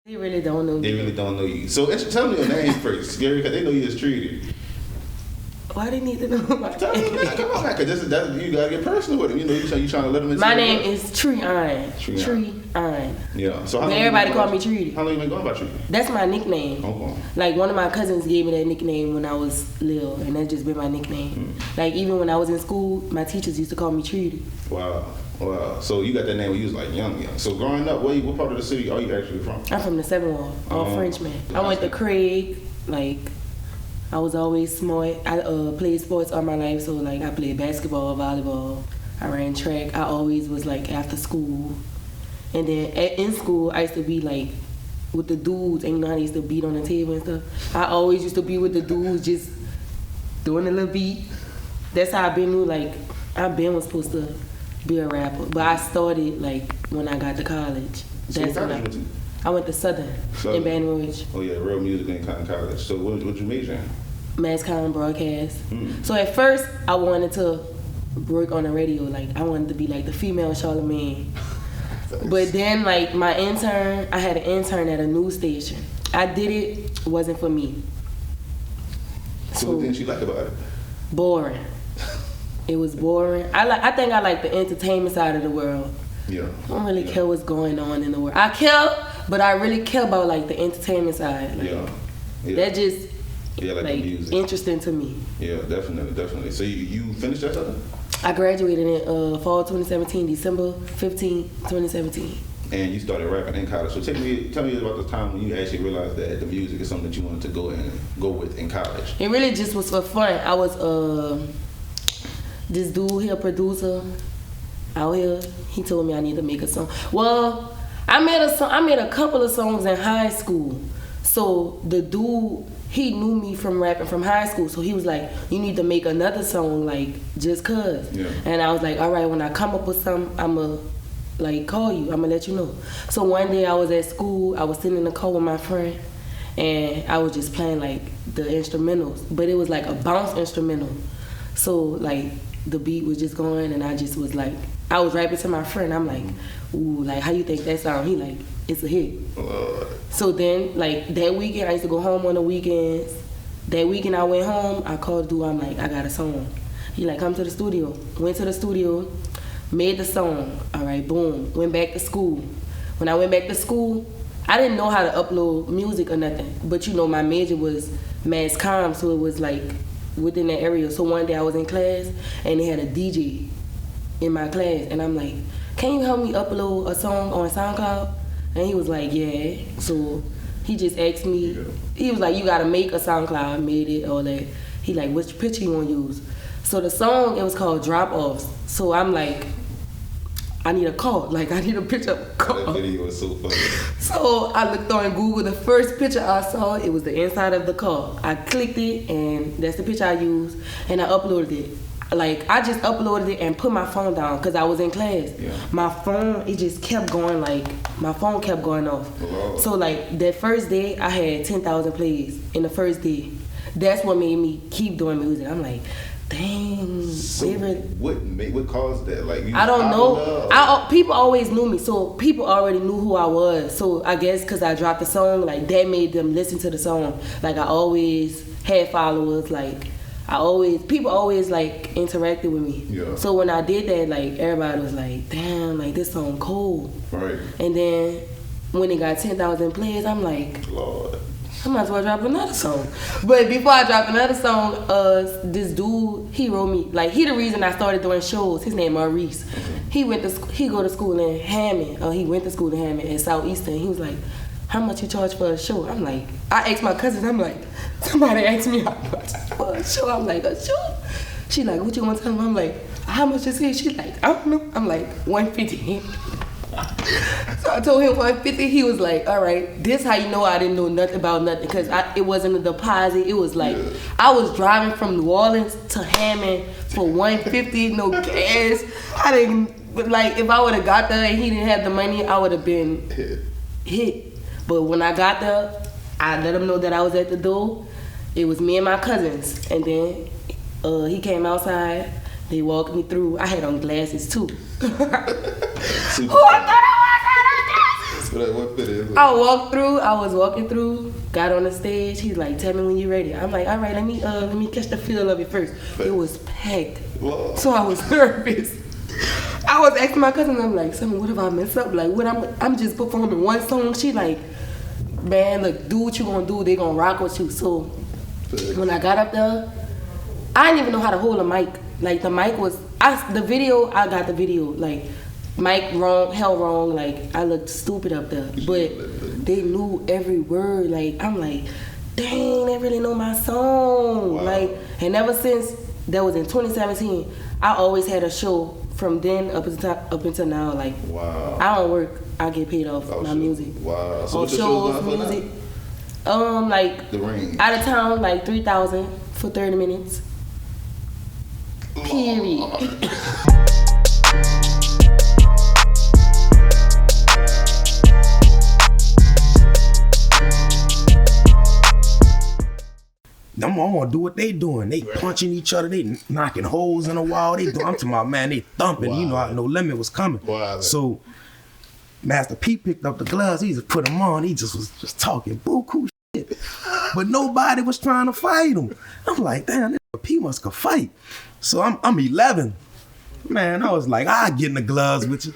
They really don't know They me. really don't know you. So tell me your name first, Gary, because they know you as Treety. Why they need to know my Tell me, man, come on, man, because you gotta get personal with them. You know, you trying to let them into My your name world. is Tru E-Nation. Yeah. So But everybody call me Treety. How long you been going by Treety? That's my nickname. Okay. Like one of my cousins gave me that nickname when I was little, and that's just been my nickname. Like even when I was in school, my teachers used to call me Treety. Wow. So you got that name when you was like young. So growing up, what part of the city are you actually from? I'm from the 7th Ward, all Frenchman. I went to Craig, like I was always smart. I played sports all my life, so like I played basketball, volleyball, I ran track. I always was like after school. And then in school, I used to be like with the dudes, and you know how they used to beat on the table and stuff. I always used to be with the dudes, just doing a little beat. That's how I been like, was supposed to be a rapper. But I started like when I got to college. So That's what when college went to? I went to Southern in Baton Rouge. Oh yeah, real music in college. So what you major in? Mass comm broadcast. So at first I wanted to work on the radio, like I wanted to be like the female Charlamagne. But then like I had an intern at a news station. I did it, wasn't for me. So what didn't you like about it? Boring. It was boring. I think I like the entertainment side of the world. Yeah. I don't really care what's going on in the world. I care, but I really care about like the entertainment side. Like, that just like the music. Interesting to me. Yeah, definitely. So you finished that stuff? I graduated in fall 2017, December 15, 2017. And you started rapping in college. So tell me about the time when you actually realized that the music is something that you wanted to go with in college. It really just was for fun. I was this dude here, producer out here. He told me I need to make a song. Well, I made a couple of songs in high school. So the dude, he knew me from rapping from high school. So he was like, you need to make another song, like, just cause. Yeah. And I was like, all right, when I come up with something, I'ma like call you. I'ma let you know. So one day I was at school. I was sitting in the car with my friend, and I was just playing like the instrumentals, but it was like a bounce instrumental. So like the beat was just going, and I just was like, I was rapping to my friend. I'm like, ooh, like how you think that sound? He like, it's a hit. So then like that weekend, I used to go home on the weekends. That weekend I went home. I called the dude. I'm like, I got a song. He like, come to the studio. Went to the studio. Made the song. All right, boom. Went back to school. When I went back to school, I didn't know how to upload music or nothing. But you know, my major was mass comm, so it was like within that area. So one day I was in class and they had a DJ in my class, and I'm like, can you help me upload a song on SoundCloud? And he was like, yeah. So he just asked me, he was like, you gotta make a SoundCloud. I made it, all that. He like, which picture you wanna use? So the song, it was called Drop Offs. So I'm like, I need a call. Like, I need a picture of a call. That video was so funny. So I looked on Google. The first picture I saw, it was the inside of the car. I clicked it, and that's the picture I used, and I uploaded it. Like, I just uploaded it and put my phone down because I was in class. Yeah. My phone, it just kept going, like, my phone kept going off. Oh. So, like, that first day, I had 10,000 plays in the first day. That's what made me keep doing music. I'm like, dang. So what caused that? Like, I don't know. People always knew me, so people already knew who I was. So I guess because I dropped the song, like that made them listen to the song. Like I always had followers. Like people always like interacted with me. Yeah. So when I did that, like everybody was like, damn, like this song cool. Right. And then when it got 10,000 plays, I'm like, Lord, I might as well drop another song. But before I dropped another song, this dude, he wrote me, like he the reason I started doing shows. His name Maurice. He go to school in Hammond. He went to school in Hammond in Southeastern. He was like, how much you charge for a show? I'm like, I asked my cousins, I'm like, somebody asked me how much for a show. I'm like, a show? She like, what you want to tell me? I'm like, how much is it? She like, I don't know. I'm like, $150. So I told him $150. He was like, all right, this how you know I didn't know nothing about nothing, because it wasn't a deposit. It was like, I was driving from New Orleans to Hammond for $150, no gas. I didn't, but like, if I would have got there and he didn't have the money, I would have been hit. But when I got there, I let him know that I was at the door. It was me and my cousins. And then he came outside. They walked me through. I had on glasses too. Who I thought I was? I was walking through, got on the stage. He's like, tell me when you're ready. I'm like, all right, let me catch the feel of it first. It was packed. Whoa. So I was nervous. I was asking my cousin, I'm like, Sammy, what if I mess up? Like, what I'm just performing one song. She like, man, look, do what you gonna do. They gonna rock with you. So when I got up there, I didn't even know how to hold a mic. Like the mic was, I got the video. Like, mic held wrong. Like, I looked stupid up there. But they knew every word. Like, I'm like, dang, they really know my song. Wow. Like, and ever since, that was in 2017, I always had a show from then up until now. Like, wow. I don't work. I get paid off my music. Wow. So what's your music? Like, the range. Out of town, like 3,000 for 30 minutes. Period. Them all wanna do what they doing. They punching each other, they knocking holes in the wall. I'm talking about, man, they thumping. Wow. You know, No Limit was coming. Wow. So Master P picked up the gloves. He just put them on. He just was just talking buku shit. But nobody was trying to fight him. I'm like, damn, this P must could fight. So I'm 11. Man, I was like, I'll get in the gloves with you.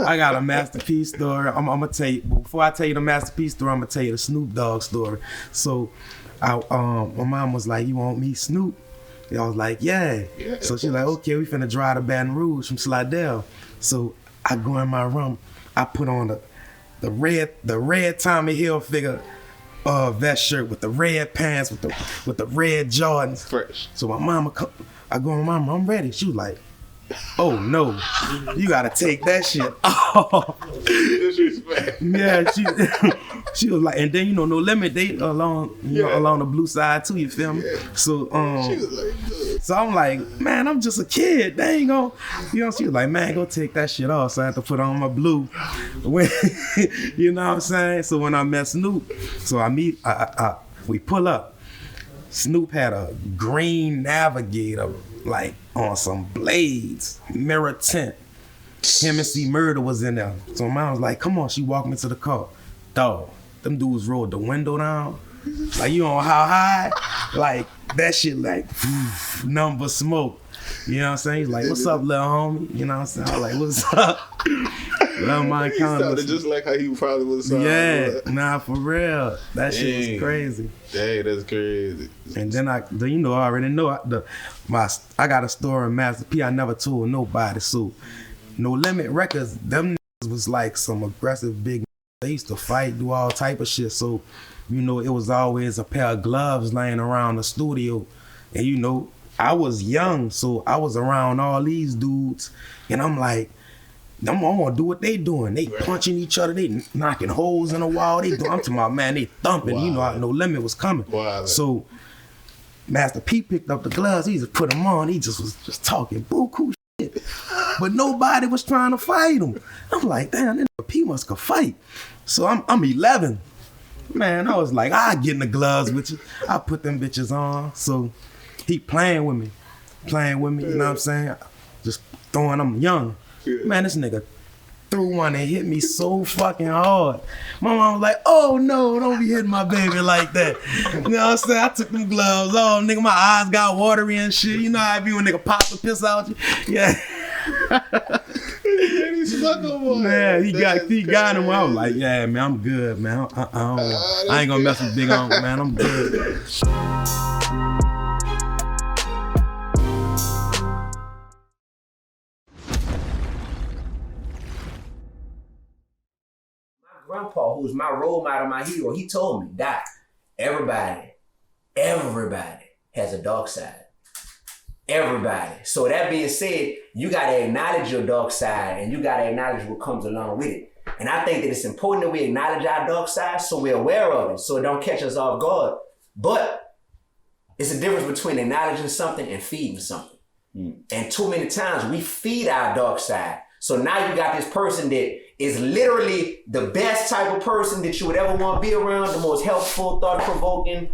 I got a masterpiece story. I'm gonna tell you, before I tell you the masterpiece story, I'm gonna tell you the Snoop Dogg story. So my mom was like, you want me Snoop? And I was like, yeah. So she's like, okay, we finna drive to Baton Rouge from Slidell. So I go in my room, I put on the red Tommy Hilfiger vest shirt with the red pants with the red Jordans. Fresh. So my mama I go in my mama, I'm ready. She was like, oh no, you gotta take that shit off. Yeah, she was like, and then no limit, they along the blue side too, you feel me? So so I'm like, man, I'm just a kid. They ain't gonna, she was like, man, go take that shit off. So I had to put on my blue. You know what I'm saying? So when I met Snoop, so we pull up. Snoop had a green Navigator, like on some blades, mirror tint. Him and C Murder was in there. So mom was like, come on, she walked me to the car. Dog, them dudes rolled the window down. Like, you on how high? Like, that shit like, number smoke. You know what I'm saying? He's like, what's up, little homie? You know what I'm saying? I'm like, what's up? Love my sounded just like how he probably was sounding. Yeah, nah, for real. That shit was crazy. Dang, that's crazy. And then I already know I got a story in Master P I never told nobody. So No Limit Records, them was like some aggressive big. They used to fight, do all type of shit. So, it was always a pair of gloves laying around the studio. And I was young, so I was around all these dudes, and I'm like, I'm gonna do what they doing. They punching each other, they knocking holes in the wall. I'm talking about, man, they thumping. No Limit was coming. So Master P picked up the gloves. He just put them on. He just was just talking buku shit. But nobody was trying to fight him. I'm like, damn, this P must could fight. So I'm 11. Man, I was like, I'll get in the gloves with you. I put them bitches on. So he playing with me, you know what I'm saying? Just throwing them young. Man, this nigga threw one and hit me so fucking hard. My mom was like, oh no, don't be hitting my baby like that. You know what I'm saying? I took them gloves off, nigga, my eyes got watery and shit. You know how I be when nigga pop the piss out you? Yeah. Man, he got him. I was like, yeah, man, I'm good, man. I ain't gonna mess with big uncle, man. I'm good. Grandpa, who's my role model, my hero, he told me, Doc, everybody has a dark side. Everybody. So that being said, you gotta acknowledge your dark side and you gotta acknowledge what comes along with it. And I think that it's important that we acknowledge our dark side so we're aware of it, so it don't catch us off guard. But it's a difference between acknowledging something and feeding something. And too many times we feed our dark side. So now you got this person that is literally the best type of person that you would ever want to be around, the most helpful, thought-provoking,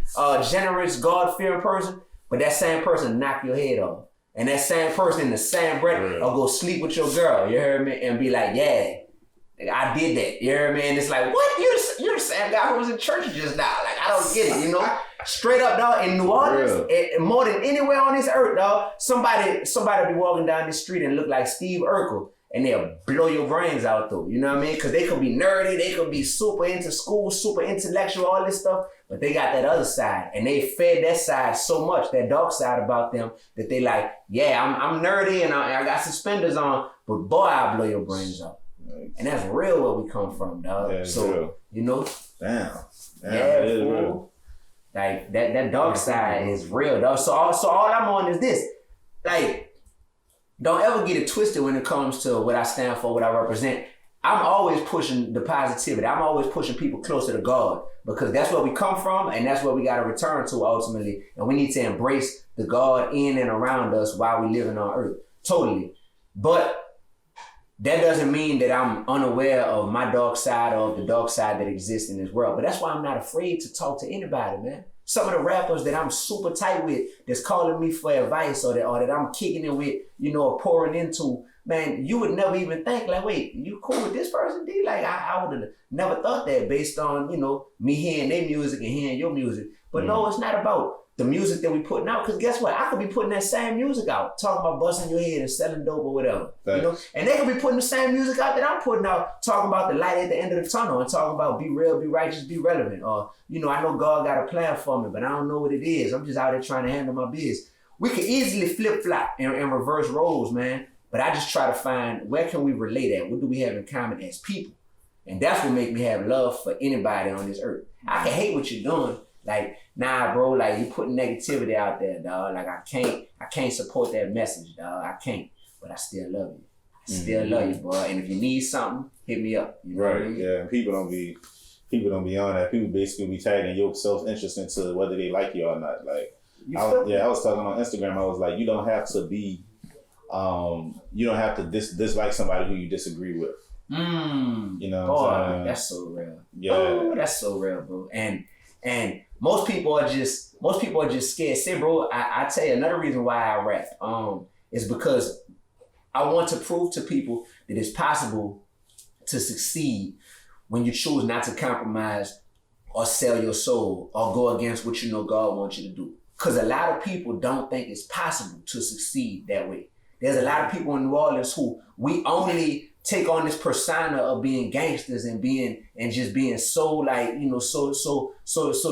generous, God-fearing person. But that same person knock your head off. And that same person in the same breath will go sleep with your girl, you heard me? And be like, yeah, I did that, you heard me? And it's like, what? You're the same guy who was in church just now. Like, I don't get it, Straight up, dog, in New Orleans, more than anywhere on this earth, dog, somebody be walking down the street and look like Steve Urkel. And they'll blow your brains out though, you know what I mean? Because they could be nerdy, they could be super into school, super intellectual, all this stuff, but they got that other side. And they fed that side so much, that dark side about them, that they like, yeah, I'm nerdy and I got suspenders on, but boy, I'll blow your brains out. And that's real where we come from, dog. Yeah, so, real. Damn, yeah, fool. Like, that dark side is real, dog. So all I'm on is this. Like, don't ever get it twisted when it comes to what I stand for, what I represent. I'm always pushing the positivity. I'm always pushing people closer to God because that's where we come from and that's where we got to return to ultimately. And we need to embrace the God in and around us while we living on earth. Totally. But that doesn't mean that I'm unaware of my dark side or of the dark side that exists in this world. But that's why I'm not afraid to talk to anybody, man. Some of the rappers that I'm super tight with that's calling me for advice or that I'm kicking it with, you know, or pouring into, man, you would never even think like, wait, you cool with this person, D? Like, I would have never thought that based on, you know, me hearing their music and hearing your music. But no, it's not about the music that we putting out. Because guess what? I could be putting that same music out, talking about busting your head and selling dope or whatever. You know? And they could be putting the same music out that I'm putting out, talking about the light at the end of the tunnel and talking about be real, be righteous, be relevant. Or, you know, I know God got a plan for me, but I don't know what it is. I'm just out there trying to handle my biz. We could easily flip-flop and reverse roles, man. But I just try to find where can we relate at? What do we have in common as people? And that's what make me have love for anybody on this earth. I can hate what you're doing. Like, nah, bro, like you putting negativity out there, dog. Like I can't support that message, dog. I can't. But I still love you. I still love you, boy. And if you need something, hit me up. You know what I mean? Yeah, and people don't be on that. People basically be tagging your self-interest into whether they like you or not. Like I was talking on Instagram, I was like, you don't have to be you don't have to dislike somebody who you disagree with. You know what I'm saying? That's so real. Yeah. Oh, that's so real, bro. And most people are just scared. Say, bro, I tell you another reason why I rap is because I want to prove to people that it's possible to succeed when you choose not to compromise or sell your soul or go against what you know God wants you to do. Because a lot of people don't think it's possible to succeed that way. There's a lot of people in New Orleans who we only take on this persona of being gangsters and just being so like, you know, so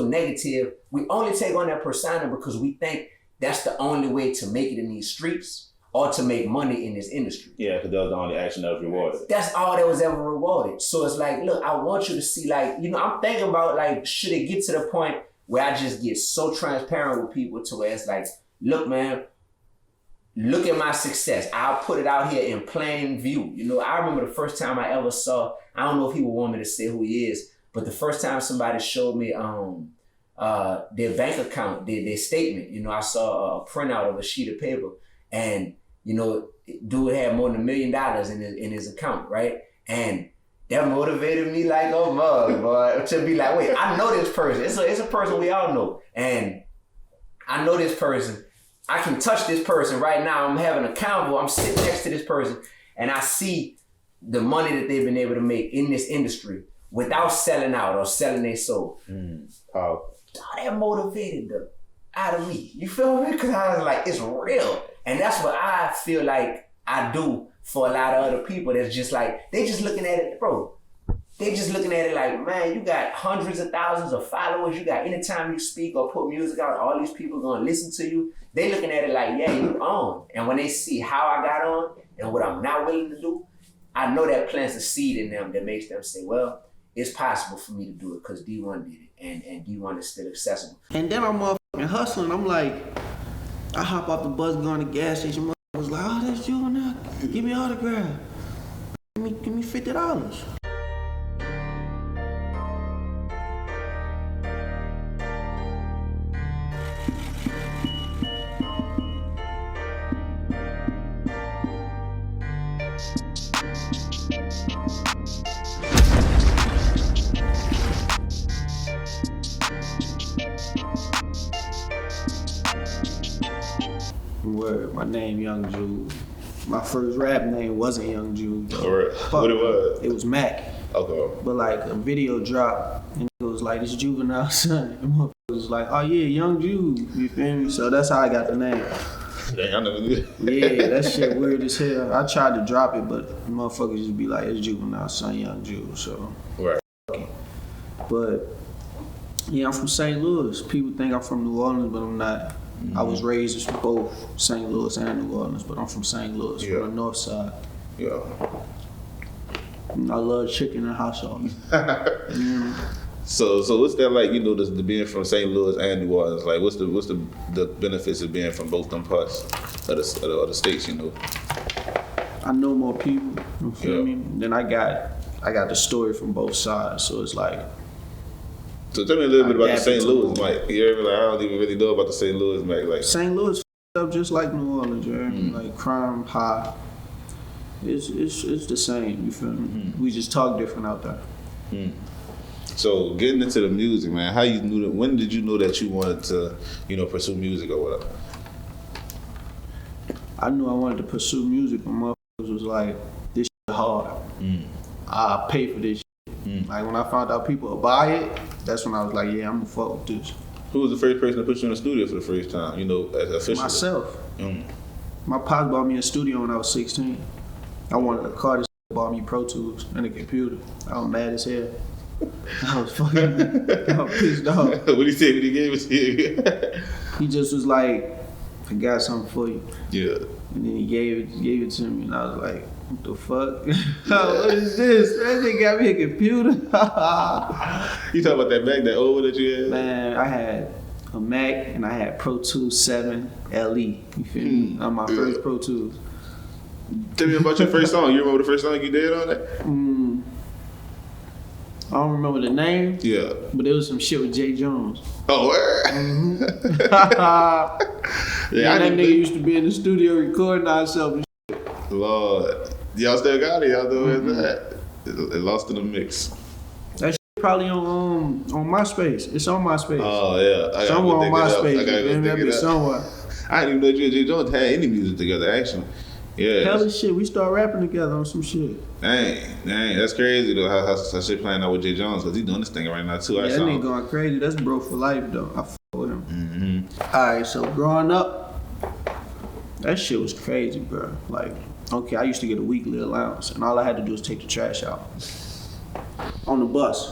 negative. We only take on that persona because we think that's the only way to make it in these streets or to make money in this industry. Yeah, because that was the only action that was rewarded. That's all that was ever rewarded. So it's like, look, I want you to see, like, you know, I'm thinking about like, should it get to the point where I just get so transparent with people to where it's like, look, man, look at my success. I'll put it out here in plain view. You know, I remember the first time I ever saw, I don't know if he would want me to say who he is, but the first time somebody showed me their bank account, their statement, you know, I saw a printout of a sheet of paper and, you know, dude had more than $1 million in his account, right? And that motivated me like a mug, boy, to be like, wait, I know this person. It's a person we all know. And I know this person. I can touch this person right now. I'm having a convo. I'm sitting next to this person and I see the money that they've been able to make in this industry without selling out or selling their soul. That motivated the out of me. You feel me? Because I was like, it's real. And that's what I feel like I do for a lot of other people that's just like, they just looking at it, bro. They just looking at it like, man, you got hundreds of thousands of followers. You got anytime you speak or put music out, all these people gonna listen to you. They looking at it like, yeah, you on. And when they see how I got on and what I'm not willing to do, I know that plants a seed in them that makes them say, well, it's possible for me to do it because D1 did it and D1 is still accessible. And then I'm motherfucking hustling. I'm like, I hop off the bus going to the gas station. I was like, oh, that's you now. Give me an autograph. Give me $50. Word, my name Young Juve. My first rap name wasn't Young Juve. Alright. What it was? It was Mac. Okay. But like a video dropped and it was like this juvenile son. And it was like, oh yeah, Young Juve. You feel me? So that's how I got the name. Dang, I never knew. Yeah, that shit weird as hell. I tried to drop it, but motherfuckers just be like, it's juvenile son, Young Juve. So. Right. But yeah, I'm from St. Louis. People think I'm from New Orleans, but I'm not. I was raised in both St. Louis and New Orleans, but I'm from St. Louis, from the north side. Yeah. I love chicken and hot sauce. So what's that like, you know, the being from St. Louis and New Orleans? Like, what's the benefits of being from both them parts of the states, you know? I know more people, you feel me? Then I got I got the story from both sides. So it's like. So tell me a little bit about the St. Louis mic. You ever like, I don't even really know about the St. Louis mic. Like St. Louis up just like New Orleans, like crime high. It's the same. You feel me? We just talk different out there. So getting into the music, man. How you knew that? When did you know that you wanted to, pursue music or whatever? I knew I wanted to pursue music when motherfuckers was like, this shit hard. I'll pay for this shit. Like when I found out people would buy it, that's when I was like, yeah, I'm gonna fuck with this. Who was the first person to put you in the studio for the first time? Officially? Myself. My pops bought me a studio when I was 16. I wanted a car. This bought me Pro Tools and a computer. I was mad as hell. I was pissed off. What did he say when he gave it to you? He just was like, I got something for you. Yeah. And then he gave it to me, and I was like, what the fuck? What is this? That nigga got me a computer. You talking about that Mac, that old one that you had? Man, I had a Mac and I had Pro Tools 7 LE. You feel me? On my first Pro Tools. Tell me about your first song. You remember the first song you did on that? I don't remember the name. Yeah. But it was some shit with Jay Jones. Oh, word? Yeah, that nigga used to be in the studio recording ourselves and shit. Lord. Y'all still got it? Y'all doing that? It lost in the mix. That shit probably on MySpace. It's on MySpace. Oh, yeah. Somewhere on MySpace. I gotta go dig it up. Somewhere. I didn't even know you and Jay Jones had any music together, actually. Yeah. Hell of shit. We started rapping together on some shit. Dang. That's crazy, though, how shit playing out with Jay Jones, because he's doing this thing right now, too. Yeah, that nigga going crazy. That's bro for life, though. I fuck with him. Alright, so growing up, that shit was crazy, bro. Like, okay, I used to get a weekly allowance, and all I had to do was take the trash out. On the bus.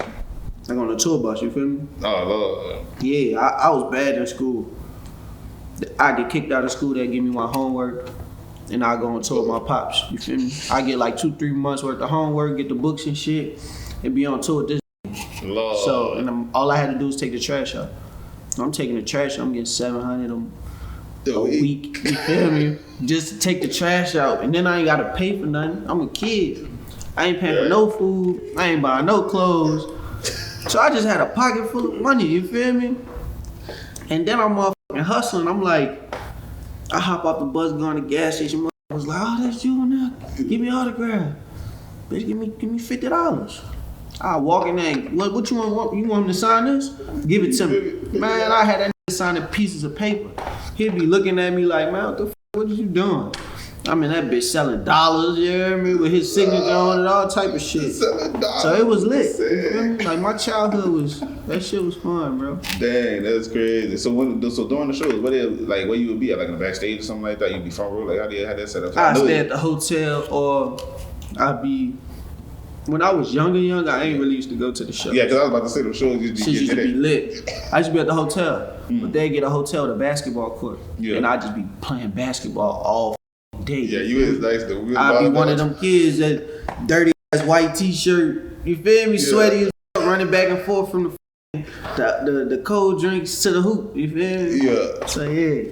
Like on the tour bus, you feel me? Oh, Lord. Yeah, I was bad in school. I get kicked out of school, they give me my homework, and I go on tour with my pops, you feel me? I get like 2-3 months worth of homework, get the books and shit, and be on tour with this. Lord. So, and all I had to do was take the trash out. So I'm taking the trash out, I'm getting $700 a week, you feel me? Just to take the trash out, and then I ain't gotta pay for nothing. I'm a kid. I ain't paying for no food, I ain't buying no clothes. So I just had a pocket full of money, you feel me? And then I'm motherfucking hustling. I'm like, I hop off the bus, going to the gas station. I was like, oh, that's you in there. Give me an autograph. Bitch, give me $50. I walk in there. What you want? You want him to sign this? Give it to me. Man, I had that nigga signing pieces of paper. He'd be looking at me like, man, what the fuck? What are you doing? I'm in that bitch selling dollars, you hear me? With his signature on it, all type of shit. So it was lit. You feel me? Like my childhood that shit was fun, bro. Dang, that's crazy. So during the shows, where you would be at, like in the backstage or something like that? You'd be front row, like how do you have that set up? I'd stay at the hotel, or I'd be. When I was younger, I ain't really used to go to the shows. Yeah, because I was about to say the shows used to be lit. I used to be at the hotel, but they'd get a hotel with a basketball court, and I'd just be playing basketball all day. Yeah, you is nice though. I'd be one of them kids that dirty ass white t-shirt, you feel me, sweaty as fuck, running back and forth from the cold drinks to the hoop, you feel me? Yeah. So yeah.